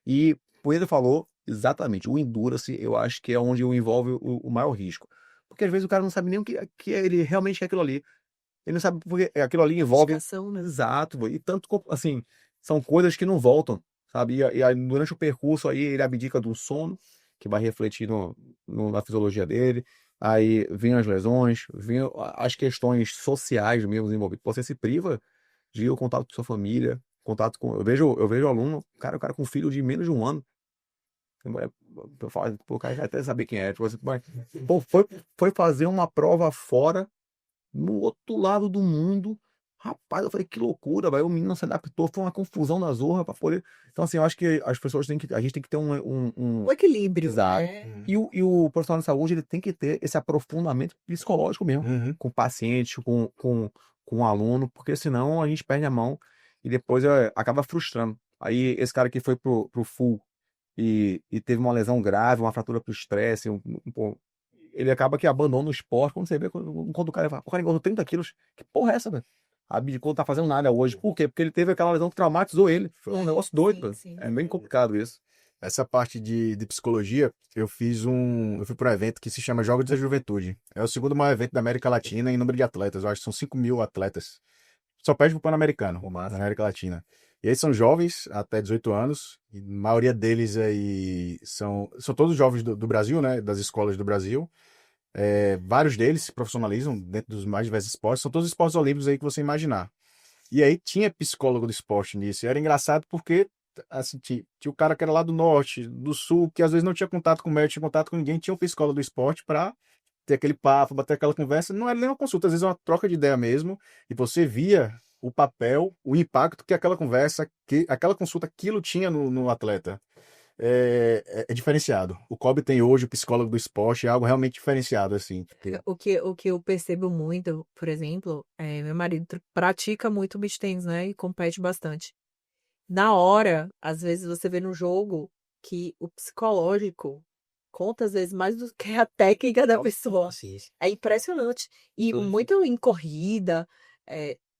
E o Pedro falou exatamente, o Endurance, eu acho que é onde envolve o maior risco. Porque às vezes o cara não sabe nem o que ele realmente quer aquilo ali. Ele não sabe porque aquilo ali envolve. Dedicação, né? Exato, e tanto, assim, são coisas que não voltam, sabe? E aí, durante o percurso aí, ele abdica do sono, que vai refletir na fisiologia dele. Aí vem as lesões, vem as questões sociais mesmo envolvidas. Você se priva de ir ao contato com sua família, contato com. Eu vejo aluno, o cara com filho de menos de um ano. Eu falo, pô, o cara quer até saber quem é. Tipo, assim, mas, pô, foi fazer uma prova fora, no outro lado do mundo. Rapaz, eu falei, que loucura, velho. O menino não se adaptou, foi uma confusão na zorra pra poder. Então, assim, eu acho que as pessoas a gente tem que ter O equilíbrio, Exato. né? E o profissional de saúde, ele tem que ter esse aprofundamento psicológico mesmo, Uhum. com o paciente, com o aluno, porque senão a gente perde a mão e depois acaba frustrando. Aí, esse cara que foi pro full e teve uma lesão grave, uma fratura pro estresse, pô, ele acaba que abandona o esporte. Quando você vê, quando o cara fala, o cara engordou 30 quilos, que porra é essa, velho? Abdicou, não tá fazendo nada hoje. Por quê? Porque ele teve aquela lesão que traumatizou ele. Foi um negócio doido, velho. Sim. É bem complicado isso. Essa parte de psicologia, eu fui para um evento que se chama Jogos da Juventude. É o segundo maior evento da América Latina em número de atletas. Eu acho que são 5.000 atletas. Só perde pro Pan-Americano, Pô, massa. da América Latina. E aí são jovens, até 18 anos. E a maioria deles aí são todos jovens do Brasil, né? Das escolas do Brasil. Vários deles se profissionalizam dentro dos mais diversos esportes. São todos esportes olímpicos aí que você imaginar. E aí tinha psicólogo do esporte nisso. E era engraçado porque assim, tinha o cara que era lá do norte, do sul, que às vezes não tinha contato com o médico, tinha contato com ninguém, tinha um psicólogo do esporte para ter aquele papo, bater aquela conversa. Não era nem uma consulta, às vezes é uma troca de ideia mesmo. E você via o papel, o impacto que aquela conversa, que aquela consulta, aquilo tinha no atleta. É diferenciado. O Kobe tem hoje o psicólogo do esporte, é algo realmente diferenciado, assim. O que eu percebo muito, por exemplo, meu marido pratica muito beach tennis, né? E compete bastante. Na hora, às vezes você vê no jogo que o psicológico conta às vezes mais do que a técnica da pessoa. Sim. É impressionante. E Tudo. muito em corrida,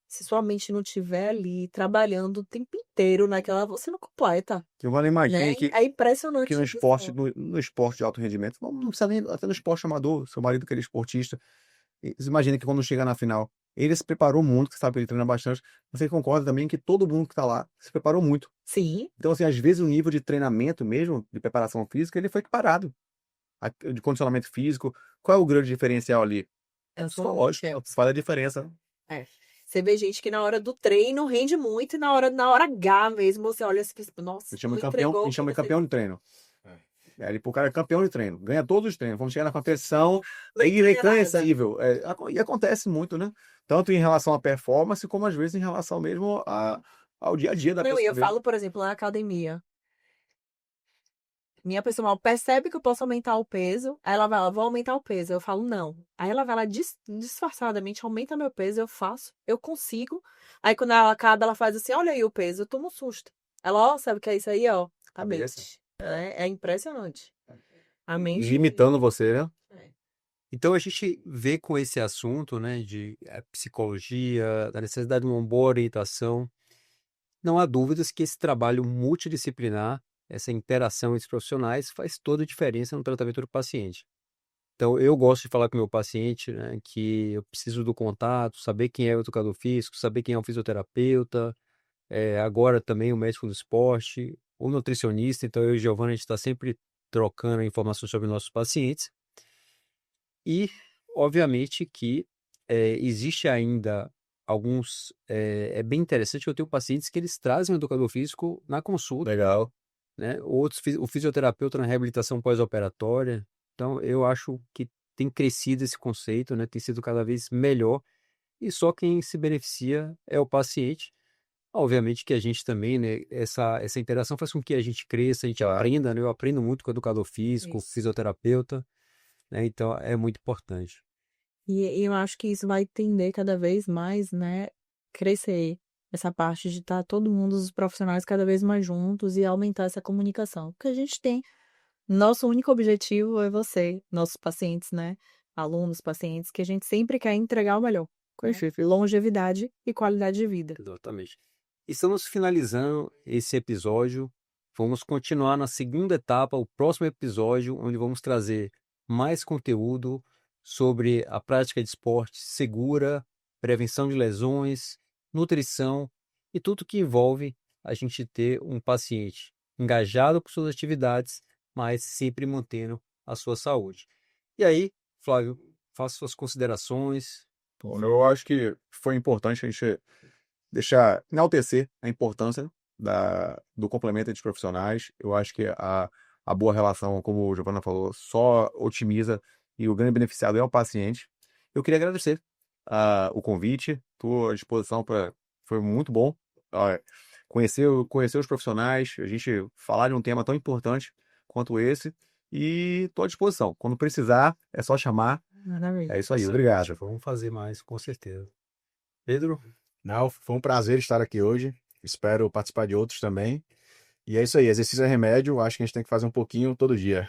se sua mente não estiver ali trabalhando o tempo inteiro naquela, você não completa, Eu agora imagine né? que É impressionante que no isso. esporte, no esporte de alto rendimento, não precisa nem, até no esporte amador, seu marido que ele é esportista, você imagina que quando chega na final, ele se preparou muito, que sabe que ele treina bastante, você concorda também que todo mundo que tá lá se preparou muito. Sim, Então, assim, às vezes o nível de treinamento mesmo, de preparação física, ele foi equiparado. De condicionamento físico, qual é o grande diferencial ali? é Psicológico, é. faz a diferença. Você vê gente que na hora do treino rende muito e na hora H mesmo você olha assim, nossa, A gente chama de não campeão, entregou a o gente que chama de você campeão de treino. O cara é campeão de treino, ganha todos os treinos. Vamos chegar na competição, é não entregou nada. irreconhecível. E acontece muito, né? Tanto em relação à performance, como às vezes em relação mesmo ao dia a dia da Não, e pessoa eu mesmo. falo, por exemplo, na academia. Minha personal percebe que eu posso aumentar o peso, aí ela vai lá, vou aumentar o peso. Eu falo, não. Aí ela vai lá disfarçadamente, aumenta meu peso, eu faço, eu consigo. Aí quando ela acaba, ela faz assim, olha aí o peso, eu tomo um susto. Ela, ó, sabe o que é isso aí, ó? A Cabeça. mente. É impressionante. A mente. Limitando você, né? É. Então a gente vê com esse assunto, né, de psicologia, da necessidade de uma boa orientação, não há dúvidas que esse trabalho multidisciplinar, essa interação entre os profissionais, faz toda a diferença no tratamento do paciente. Então, eu gosto de falar com o meu paciente, né, que eu preciso do contato, saber quem é o educador físico, saber quem é o fisioterapeuta, agora também o médico do esporte, o nutricionista. Então, eu e o Giovanni, a gente está sempre trocando informações sobre nossos pacientes. E, obviamente, que existe ainda alguns. É bem interessante que eu tenho pacientes que eles trazem o educador físico na consulta, Legal. né? Outros, o fisioterapeuta na reabilitação pós-operatória. Então, eu acho que tem crescido esse conceito, né? Tem sido cada vez melhor. E só quem se beneficia é o paciente. Obviamente que a gente também, né? Essa interação faz com que a gente cresça, a gente Claro. aprenda, né? Eu aprendo muito com o educador físico, Isso. fisioterapeuta, né? Então, é muito importante. E eu acho que isso vai tender cada vez mais, né, crescer essa parte de estar todo mundo, os profissionais cada vez mais juntos e aumentar essa comunicação. Porque a gente tem, nosso único objetivo é você, nossos pacientes, né, alunos, pacientes, que a gente sempre quer entregar o melhor, né? Perfeito. Longevidade e qualidade de vida. Exatamente. Estamos finalizando esse episódio. Vamos continuar na segunda etapa, o próximo episódio, onde vamos trazer mais conteúdo sobre a prática de esporte segura, prevenção de lesões, nutrição e tudo que envolve a gente ter um paciente engajado por suas atividades, mas sempre mantendo a sua saúde. E aí, Flávio, faça suas considerações. Bom, eu acho que foi importante a gente enaltecer a importância do complemento entre os profissionais. Eu acho que a boa relação, como o Giovanna falou, só otimiza e o grande beneficiado é o paciente. Eu queria agradecer o convite, estou à disposição para. Foi muito bom conhecer os profissionais, a gente falar de um tema tão importante quanto esse, e estou à disposição. Quando precisar, é só chamar. Maravilha. É isso aí, obrigado. Vamos fazer mais, com certeza. Pedro? Não, foi um prazer estar aqui hoje. Espero participar de outros também. E é isso aí, exercício é remédio. Acho que a gente tem que fazer um pouquinho todo dia.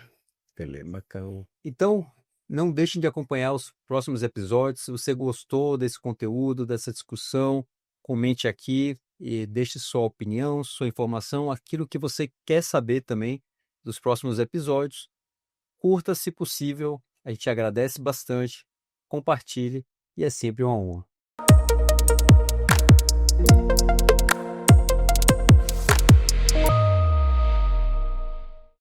Beleza, bacana. Então, não deixem de acompanhar os próximos episódios. Se você gostou desse conteúdo, dessa discussão, comente aqui e deixe sua opinião, sua informação, aquilo que você quer saber também dos próximos episódios. Curta, se possível. A gente agradece bastante. Compartilhe e é sempre uma honra.